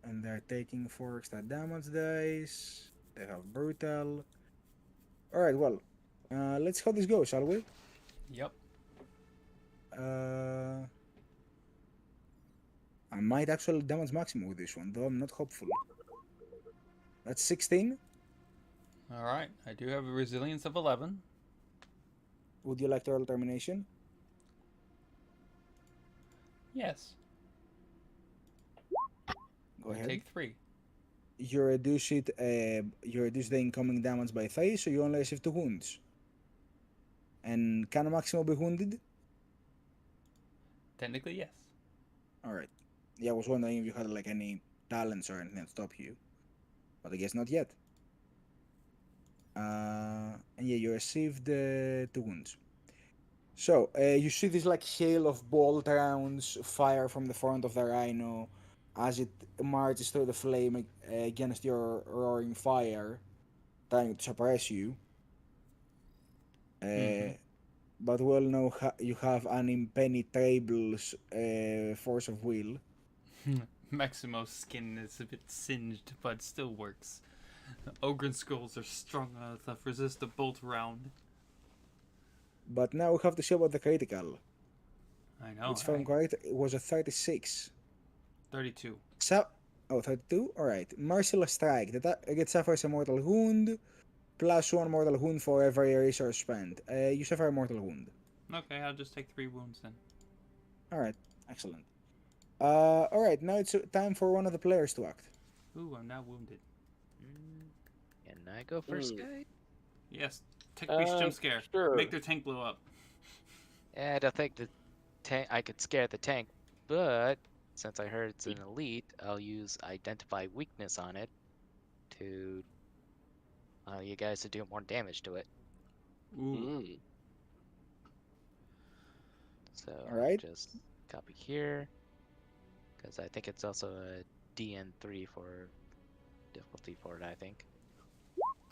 And they're taking 4 extra damage dice. They have brutal. Alright, well, let's see how this goes, shall we? Yep. I might actually damage maximum with this one, though I'm not hopeful. That's 16. Alright. I do have a resilience of 11. Would you like to roll termination? Yes. Go I ahead. take 3. You reduce it. You reduce the incoming damage by 3, so you only receive 2 wounds. And can Maximo be wounded? Technically, yes. All right. Yeah, I was wondering if you had like any talents or anything that stop you, but I guess not yet. And yeah, you received 2 wounds. So you see this like hail of bolt rounds fire from the front of the Rhino as it marches through the flame against your roaring fire, trying to suppress you. but we all know you have an impenetrable force of will. Maximo's skin is a bit singed, but still works. Ogre skulls are strong enough to resist a bolt round. But now we have to see about the critical. I know, Which, if I'm right? correct, it was a 36. 32. So, 32? Alright. Merciless Strike. It suffers a mortal wound, plus 1 mortal wound for every resource spent. You suffer a mortal wound. Okay, I'll just take 3 wounds then. Alright, excellent. Alright, now it's time for one of the players to act. Ooh, I'm now wounded. Can I go first, guy? Yes, tech-based jump scare. Sure. Make their tank blow up. I don't think the tank. I could scare the tank, but since I heard it's an elite, I'll use identify weakness on it to allow you guys to do more damage to it. Ooh. So Alright. just copy here, because I think it's also a DN3 for difficulty for it. I think.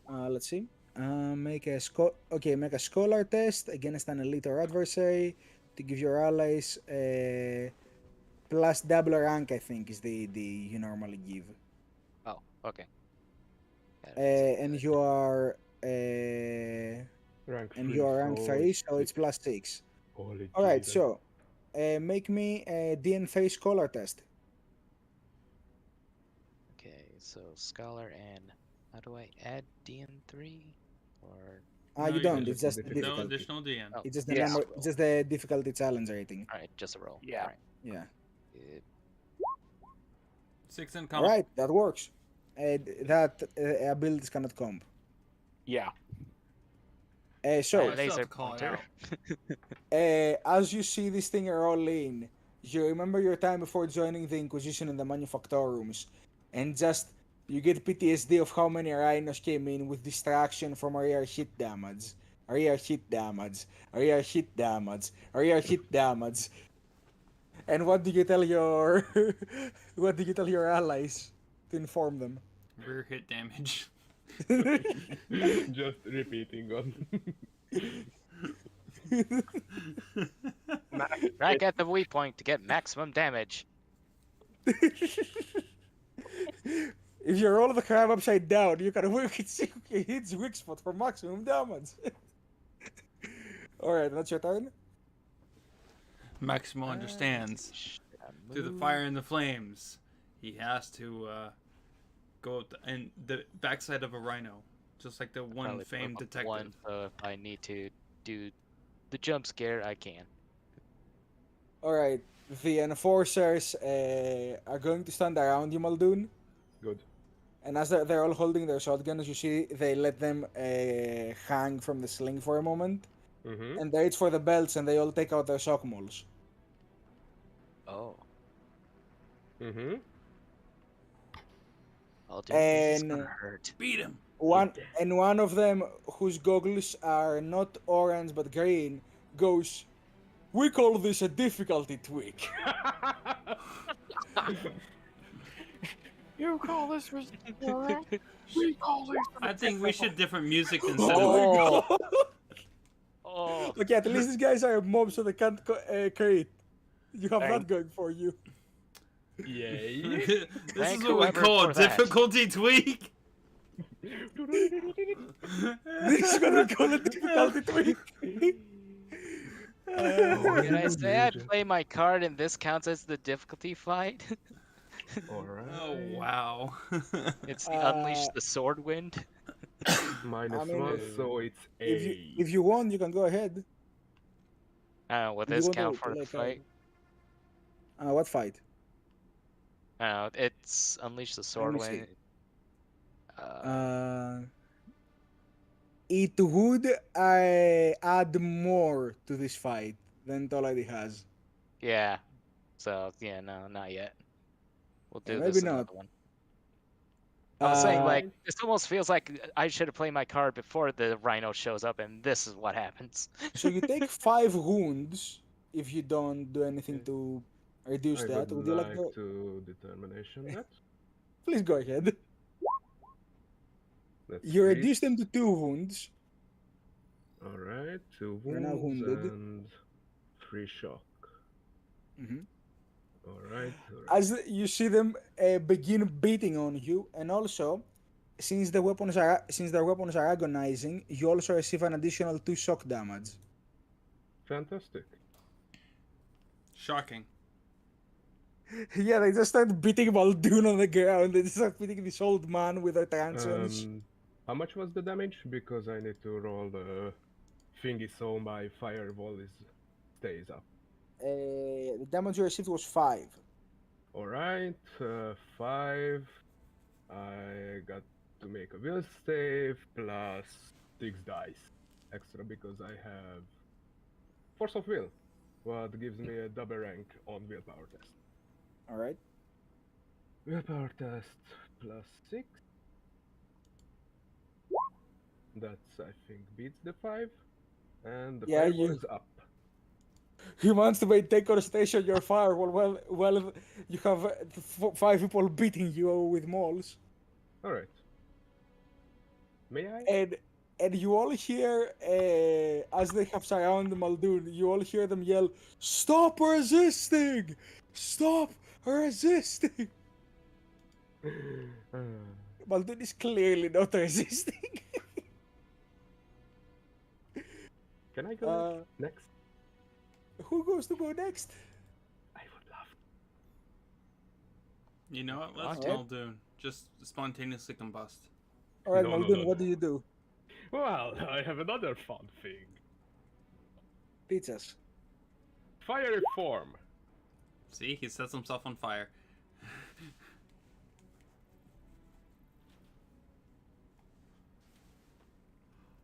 Let's see. Make a scholar test against an elite or adversary to give your allies plus double rank. I think is the you normally give. Oh, okay. And you are Rank and 3, you are rank 3, so it's plus 6. Holy Alright, Jesus. so make me a DN3 scholar test. Okay, so scholar and how do I add DN3 or? No, You you don't. don't. It's just No the No difficulty. additional DM. Oh, It's just the Yeah. number. It's just the difficulty challenge rating. All right, just a roll. Yeah. All right. Yeah. 6 in All combat. right, that works. That abilities cannot comp. Yeah. So, I still laser have to call it pointer. out. as you see this thing roll in, you remember your time before joining the Inquisition in the manufactorums, and just you get PTSD of how many rhinos came in with distraction from area hit damage, area hit damage, area hit damage, area hit damage. And what do you tell your what do you tell your allies to inform them? Rear hit damage. Just repeating on. Right at the weak point to get maximum damage. If you roll the crab upside down, you can work its weak spot for maximum damage. Alright, that's your turn. Maximo understands. Through the fire and the flames, he has to go up and the backside of a rhino, just like the one Probably famed put up detective. One, so if I need to do the jump scare, I can. Alright, the enforcers are going to stand around you, Muldoon. Good. And as they're all holding their shotguns, you see they let them hang from the sling for a moment. Mm-hmm. And they reach for the belts and they all take out their shock moles. Oh, Mm-hmm. I'll do this. It's And gonna hurt. Beat him. One of them, whose goggles are not orange but green, goes, "We call this a difficulty tweak." You call this resistance? We call this. I think we should different music instead of. Oh. Oh, Okay, at least these guys are mobs, so they can't crit. You have that Thank- going for you. Yay. This Thank is what we whoever call for that. difficulty tweak. This is what we call a difficulty tweak. can I say I play my card and this counts as the difficulty fight? Alright. Oh wow. It's the Unleash the Sword Wind. Minus I mean, 1, so it's A. If you want, you can go ahead. Will If you this want count to, for the like, fight? What fight? It's Unleash the Sword me see. Wind. Uh, It would add more to this fight than it already has. yeah. So yeah, no, not yet. We'll do Yeah, this maybe another not. one. I was saying, Uh, like, this almost feels like I should have played my card before the Rhino shows up, and this is what happens. So you take 5 wounds if you don't do anything Okay. to reduce I that. would Would you like like to? to determination that. Please go ahead. That's You three. reduce them to 2 wounds. Alright, 2 You're now wounds wounded. and 3 shock. Mhm. Alright, As you see them begin beating on you, and also since their weapons are agonizing, you also receive an additional 2 shock damage. fantastic. Shocking. Yeah, they just start beating Muldoon on the ground. They just start beating this old man with their tantrums. How much was the damage? Because I need to roll the thingy so my firewall stays up. The damage you received was 5. Alright, 5. I got to make a will save plus 6 dice extra because I have force of will, what gives me a double rank on willpower test. Alright. Willpower test plus 6. That's, I think, beats the 5. And the Yeah, firewall is up. you managed to maintain concentration on your firewall while you have 5 people beating you with mauls. Alright. May I? And you all hear, as they have surrounded Muldoon, you all hear them yell, "Stop resisting! Stop resisting!" Muldoon is clearly not resisting. Can I go next? Who goes to go next? I would love. You know what? Let's Alright. Muldoon. Just spontaneously combust. Alright, No, no, Muldoon, no, what no. do you do? Well, I have another fun thing. Teach us. Fiery form. See, he sets himself on fire.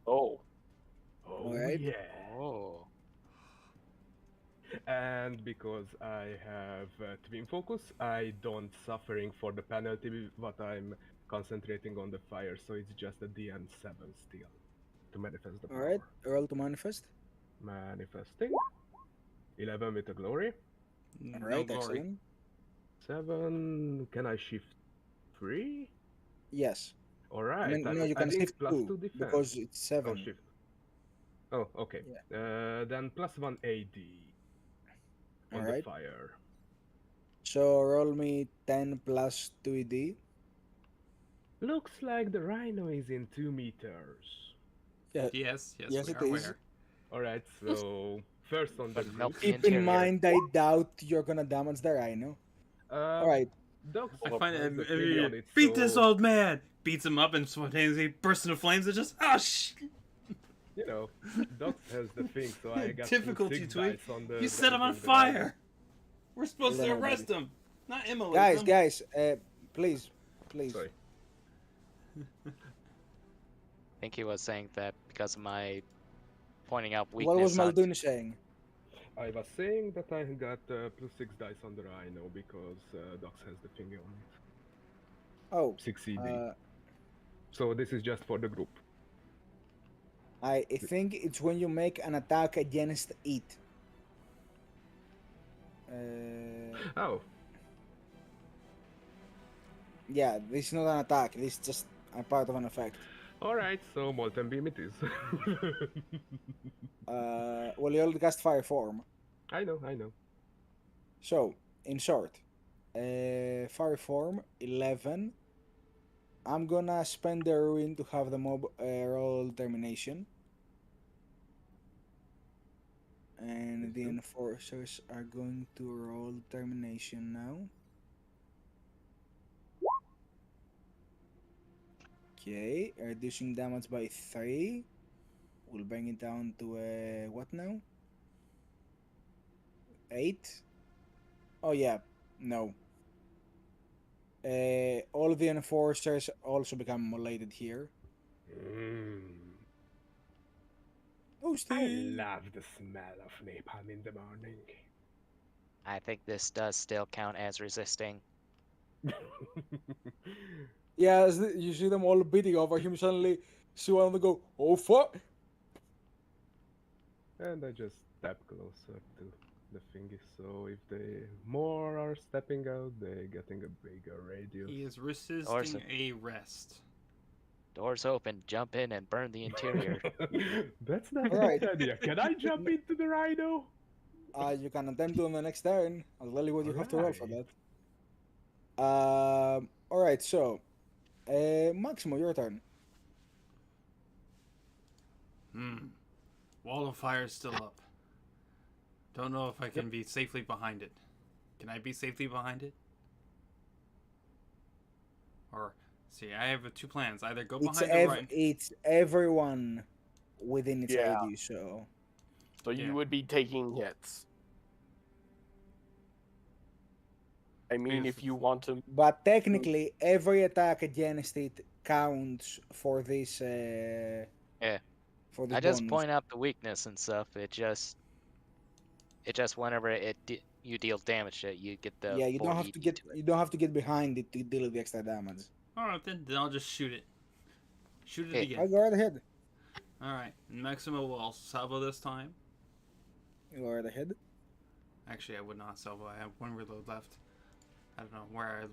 Oh. Oh Alright. yeah. Oh. And because I have twin focus, I don't suffering for the penalty, but I'm concentrating on the fire, so it's just a DN7 still to manifest the Alright, power. roll to manifest. Manifesting. 11 with a glory. No Alright, glory. excellent. 7. Can I shift 3? Yes. Alright. I mean, no, you can adding shift plus 2 2 defense. because it's 7. Oh, shift. Oh, okay. Then plus 1 AD on the Alright. fire. So roll me 10 plus 2 ED. Looks like the rhino is in 2 meters. Yeah. Yes, Yes, we it are is. aware. Alright, so first on the But melt group. the Keep in interior. mind, I doubt you're gonna damage the rhino. Alright. Dogs I Hold find has it. the thingy on it, Beat this so, old man! Beats him up and spontaneously bursts into flames and just. Oh, you know, Dogs has the thing, so I got Difficulty, 6 Twig. dice on the You set him on damaging the rhino. fire! We're supposed to Hold on, arrest him, not immolate Guys, him. guys, please. Sorry. I think he was saying that because of my pointing out weakness. What was on- Muldoon saying? I was saying that I got plus 6 dice on the rhino because Dogs has the thingy on it. Oh, 6 CD. uh, So this is just for the group. I think it's when you make an attack against it. Oh, Yeah, this is not an attack. This is just a part of an effect. alright, so Molten Beam it is. Well, you already cast Fire Form. I know. So, in short, Fire Form 11. I'm gonna spend the ruin to have the mob roll termination. And the enforcers are going to roll termination now. Okay, reducing damage by 3. We'll bring it down to what now? 8? Oh yeah, no. All the enforcers also become immolated here. I Toasty! love the smell of napalm in the morning. I think this does still count as resisting. Yeah, you see them all beating over him. Suddenly, see one of them go, "Oh fuck!" And I just step closer to the thingy, so if they more are stepping out, they're getting a bigger radius. He is resisting Orson. a rest. Doors open, jump in, and burn the interior. That's not a Alright. bad idea. Can I jump into the rhino? You can attempt to on the next turn. I'll tell you what you have to roll for Alright. that. Alright, so Maximo, your turn. Wall of fire is still up. Don't know if I can be safely behind it. Can I be safely behind it? Or, see, I have two plans. Either go behind the right... It's everyone within its Yeah. radius, so So you Yeah. would be taking hits. I mean, if you want to. but technically every attack against it counts for this Yeah. for this I just bonus. point out the weakness and stuff. It just whenever you deal damage to it, you get the Yeah, you don't 4 have to ED get to it. you don't have to get behind it to deal with the extra damage. Alright then I'll just shoot it. Shoot it Hey. again. I'll go right ahead. Alright, Maximo will salvo this time. You go right ahead. Actually, I would not salvo. I have one reload left. I don't know where I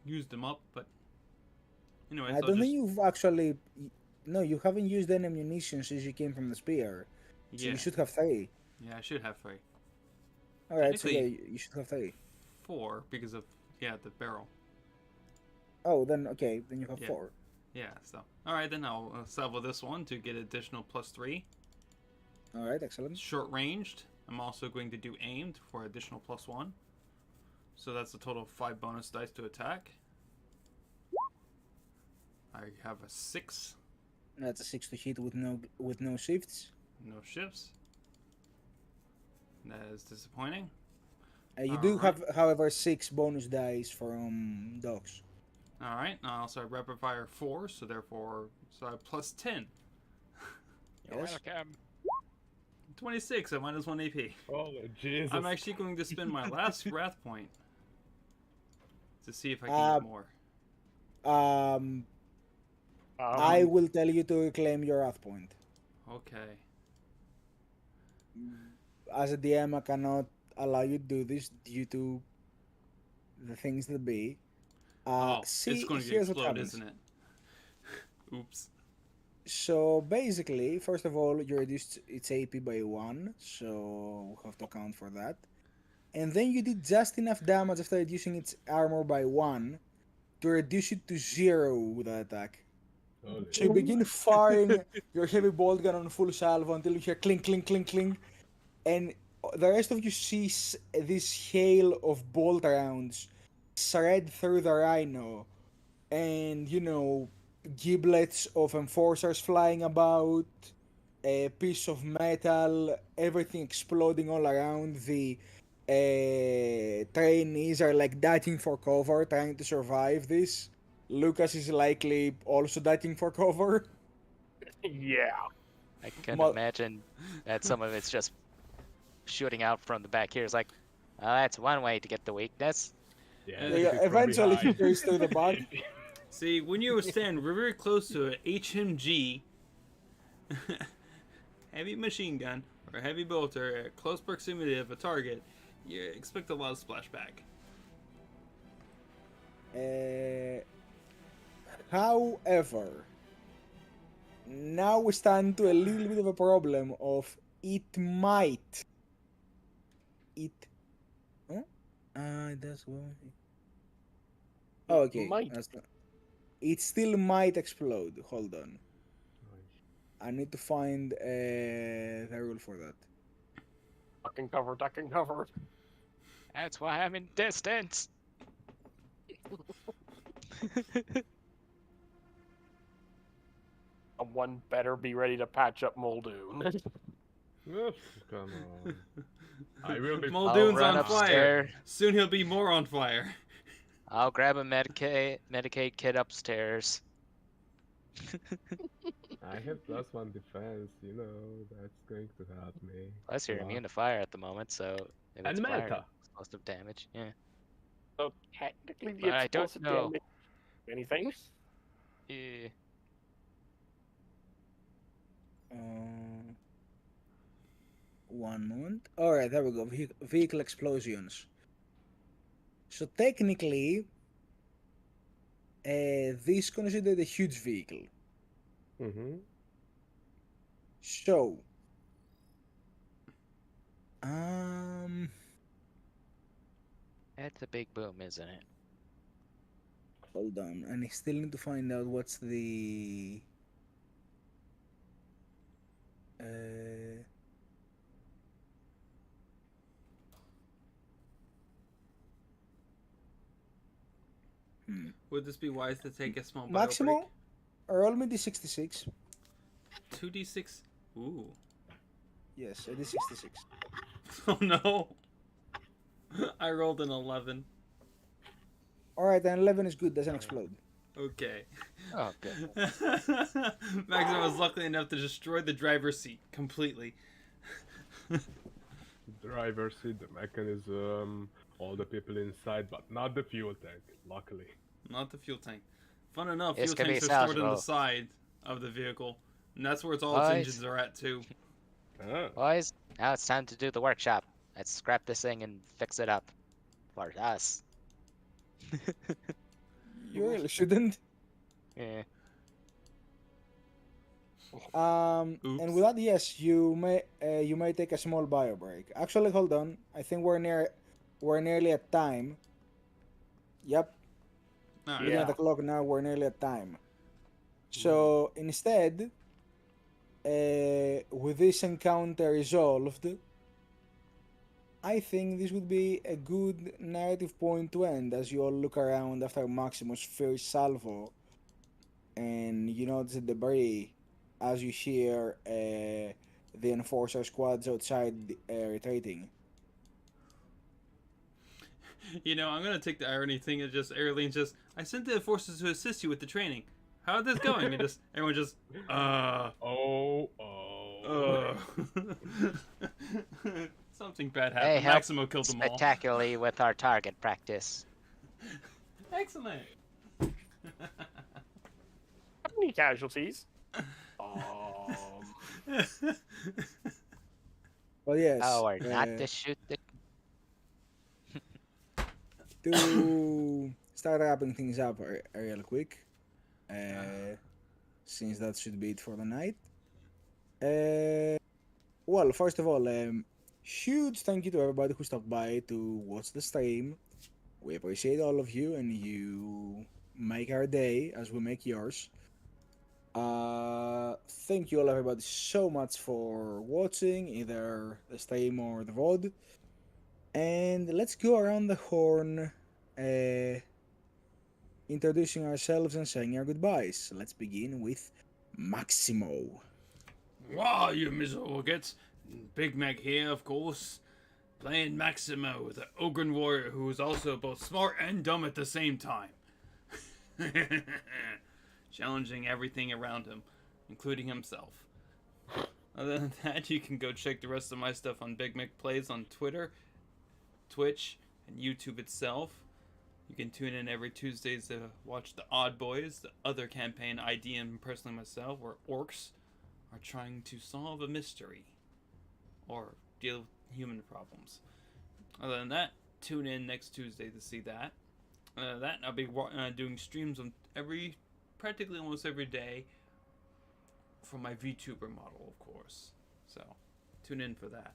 used them up, but... Anyways, I don't think you've actually. No, you haven't used any ammunition since you came from the spear. So Yeah, you should have 3. yeah, I should have 3. Alright, so yeah, Technically- you should have 3. 4 because of, the barrel. Oh, then okay, then you have Yeah. 4. Yeah, so... Alright, then I'll salvo this one to get additional +3. Alright, excellent. Short ranged. I'm also going to do aimed for additional +1. So that's a total of 5 bonus dice to attack. I have a 6. That's a 6 to hit with no shifts. No shifts. That is disappointing. You do Alright. have, however, 6 bonus dice from dogs. Alright, I also have rapid fire 4, so therefore, I have +10. You're Yes. welcome. 26 at -1 AP. Oh, Jesus. I'm actually going to spend my last wrath point to see if I can get more. I will tell you to reclaim your wrath point. Okay. As a DM, I cannot allow you to do this due to the things that be. It's going to here's what explode, happens. isn't it? Oops. So basically, first of all, you reduced its AP by 1, so we'll have to account for that. And then you did just enough damage after reducing its armor by 1 to reduce it to 0 with that attack. Holy So you begin firing your heavy bolt gun on full salvo until you hear clink, clink, clink, clink, and the rest of you see this hail of bolt rounds shred through the rhino, and giblets of enforcers flying about, a piece of metal, everything exploding all around. The trainees are like diving for cover, trying to survive this. Lucas is likely also diving for cover. Yeah. I can Well- imagine that some of it's just shooting out from the back here. It's like, that's one way to get the weakness. Yeah, Yeah, from eventually he behind. goes through the back. See, when you stand very close to an HMG, heavy machine gun, or heavy bolter at close proximity of a target, you expect a lot of splashback. However, now we stand to a little bit of a problem of it might. Huh? That's what. Oh, okay. might. That's not... It still might explode. Hold on. I need to find the rule for that. Ducking cover, ducking cover. That's why I'm in distance. Someone better be ready to patch up Muldoon. Oof, come on. I will be. Muldoon's run on fire. upstairs. Soon he'll be more on fire. I'll grab a Medicaid kit upstairs. I have +1 defense, that's going to help me. Plus, you're a lot. immune to fire at the moment, so if And it's fire, meta. it's explosive damage. Yeah. So technically, But the I don't explosive know. damage. Anything? Yeah. One moment. Alright, there we go. Vehicle explosions. So technically, this considered a huge vehicle. Mm-hmm. So, um, It's a big boom, isn't it? hold on, and I still need to find out what's the uh. Hmm. Would this be wise to take a small bio break? Maximo, roll me d66. 2d6. Ooh. Yes, a d66. Oh no. I rolled an 11. Alright, and 11 is good, doesn't explode. Okay. Oh, good. Maximo was lucky enough to destroy the driver's seat completely. Driver seat, the mechanism, all the people inside, but not the fuel tank, luckily. Not the fuel tank. Fun enough, This fuel could be tanks are stored on the salvageable. side of the vehicle. And that's where all its Boys. engines are at too. Ah, Boys, now it's time to do the workshop. Let's scrap this thing and fix it up. For us. You really shouldn't. Yeah. And Oops. with that, yes, you may take a small bio break. Actually, hold on. I think we're nearly at time. Yep, Alright. looking at the clock now, we're nearly at time. So instead, with this encounter resolved, I think this would be a good narrative point to end as you all look around after Maximus' first salvo, and you notice the debris as you hear the enforcer squads outside retreating. You know, I'm gonna take the irony thing and just Airlene just I sent the enforcers to assist you with the training. How's this going? And just everyone just oh. something bad They happened. helped Maximo killed them all. spectacularly with our target practice. Excellent. How many casualties? Well, yes. Oh, or not to shoot the. To start wrapping things up real quick, since that should be it for the night. Well, first of all, huge thank you to everybody who stopped by to watch the stream. We appreciate all of you, and you make our day as we make yours. Thank you all, everybody, so much for watching either the stream or the VOD. And let's go around the horn, introducing ourselves and saying our goodbyes. Let's begin with Maximo. Wow, you miserable gits. Big Mac here, of course. Playing Maximo, the Ogren warrior who is also both smart and dumb at the same time. Challenging everything around him, including himself. Other than that, you can go check the rest of my stuff on Big Mek Plays on Twitter, Twitch, and YouTube itself. You can tune in every Tuesdays to watch the Odd Boys, the other campaign I DM personally myself, where orcs are trying to solve a mystery or deal with human problems. Other than that, tune in next Tuesday to see that. I'll be doing streams on practically almost every day for my VTuber model, of course. So, tune in for that.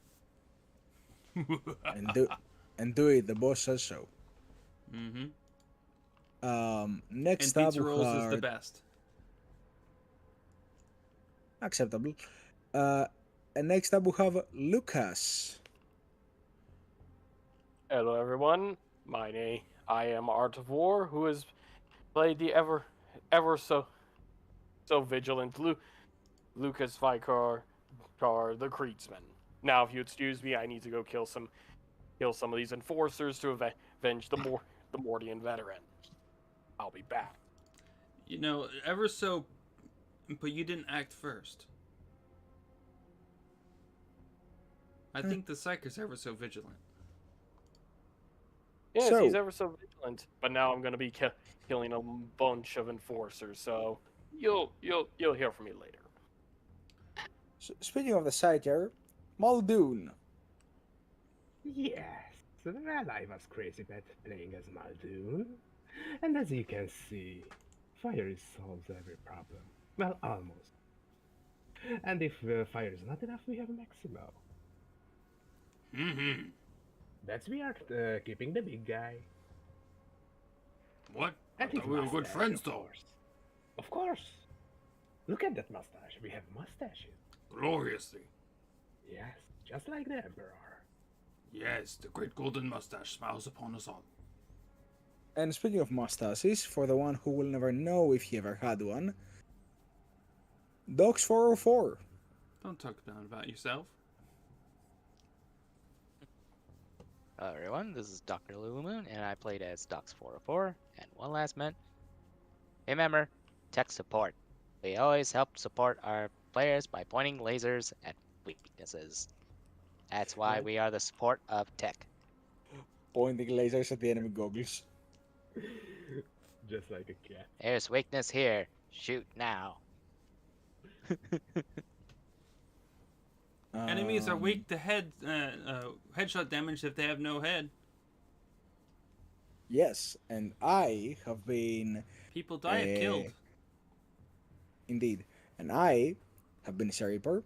and do it. The boss says so. Mm-hmm. Next And up, pizza we rolls is have the best. acceptable. And next up we have Lucas. Hello, everyone. I am Art of War, who has played the ever so vigilant Lucas Vicar, the Creedsman. Now, if you excuse me, I need to go kill some of these enforcers to avenge the Mordian veteran. I'll be back. You know, ever so, but you didn't act first. I think the Psyker's ever so vigilant. Yes, So- he's ever so vigilant. But now I'm gonna be killing a bunch of enforcers, so you'll hear from me later. Speaking of the Psyker, Muldoon. Yes, well, I was crazy about playing as Muldoon. And as you can see, fire solves every problem. Well, almost. And if fire is not enough, we have Maximo. Mm-hmm. That's we are keeping the big guy. What? I And his thought we were good mustache, friends, of though. course. Of course. Look at that mustache. We have mustaches. Gloriously. Yes, just like the Emperor. Yes, the great golden mustache smiles upon us all. And speaking of mustaches, for the one who will never know if he ever had one, Dogs 404. Don't talk down about yourself. Hello everyone, this is Dr. Lulumoon, and I played as Docs404. And one last minute, remember, tech support. We always help support our players by pointing lasers at weaknesses. That's why Right. we are the support of tech. Pointing lasers at the enemy goggles. Just like a cat. There's weakness here. Shoot now. Enemies are Um, weak to headshot damage if they have no head. Yes, and I have been People die killed. indeed, and I have been Reaper,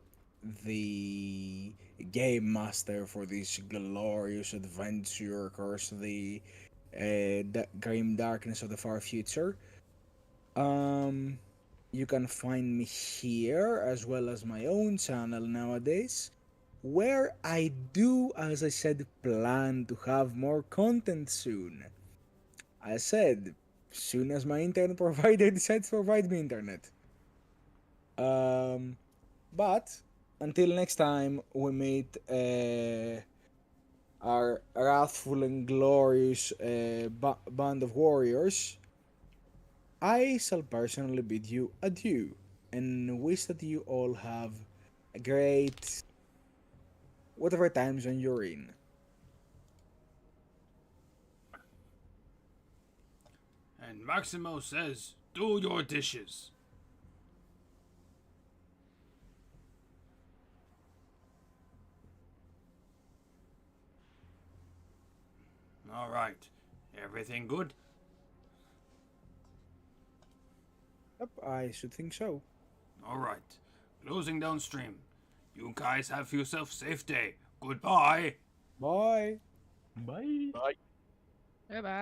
the game master for this glorious adventure across the grim darkness of the far future. You can find me here as well as my own channel nowadays, where I do, as I said, plan to have more content soon. I said, soon as my internet provider decides to provide me internet. But until next time we meet our wrathful and glorious band of warriors, I shall personally bid you adieu and wish that you all have a great whatever time zone you're in. And Maximo says, do your dishes. All right. Everything good? Yep, I should think so. All right. Closing down stream. You guys have yourself safe day. Goodbye. Bye. Bye. Bye. Bye bye.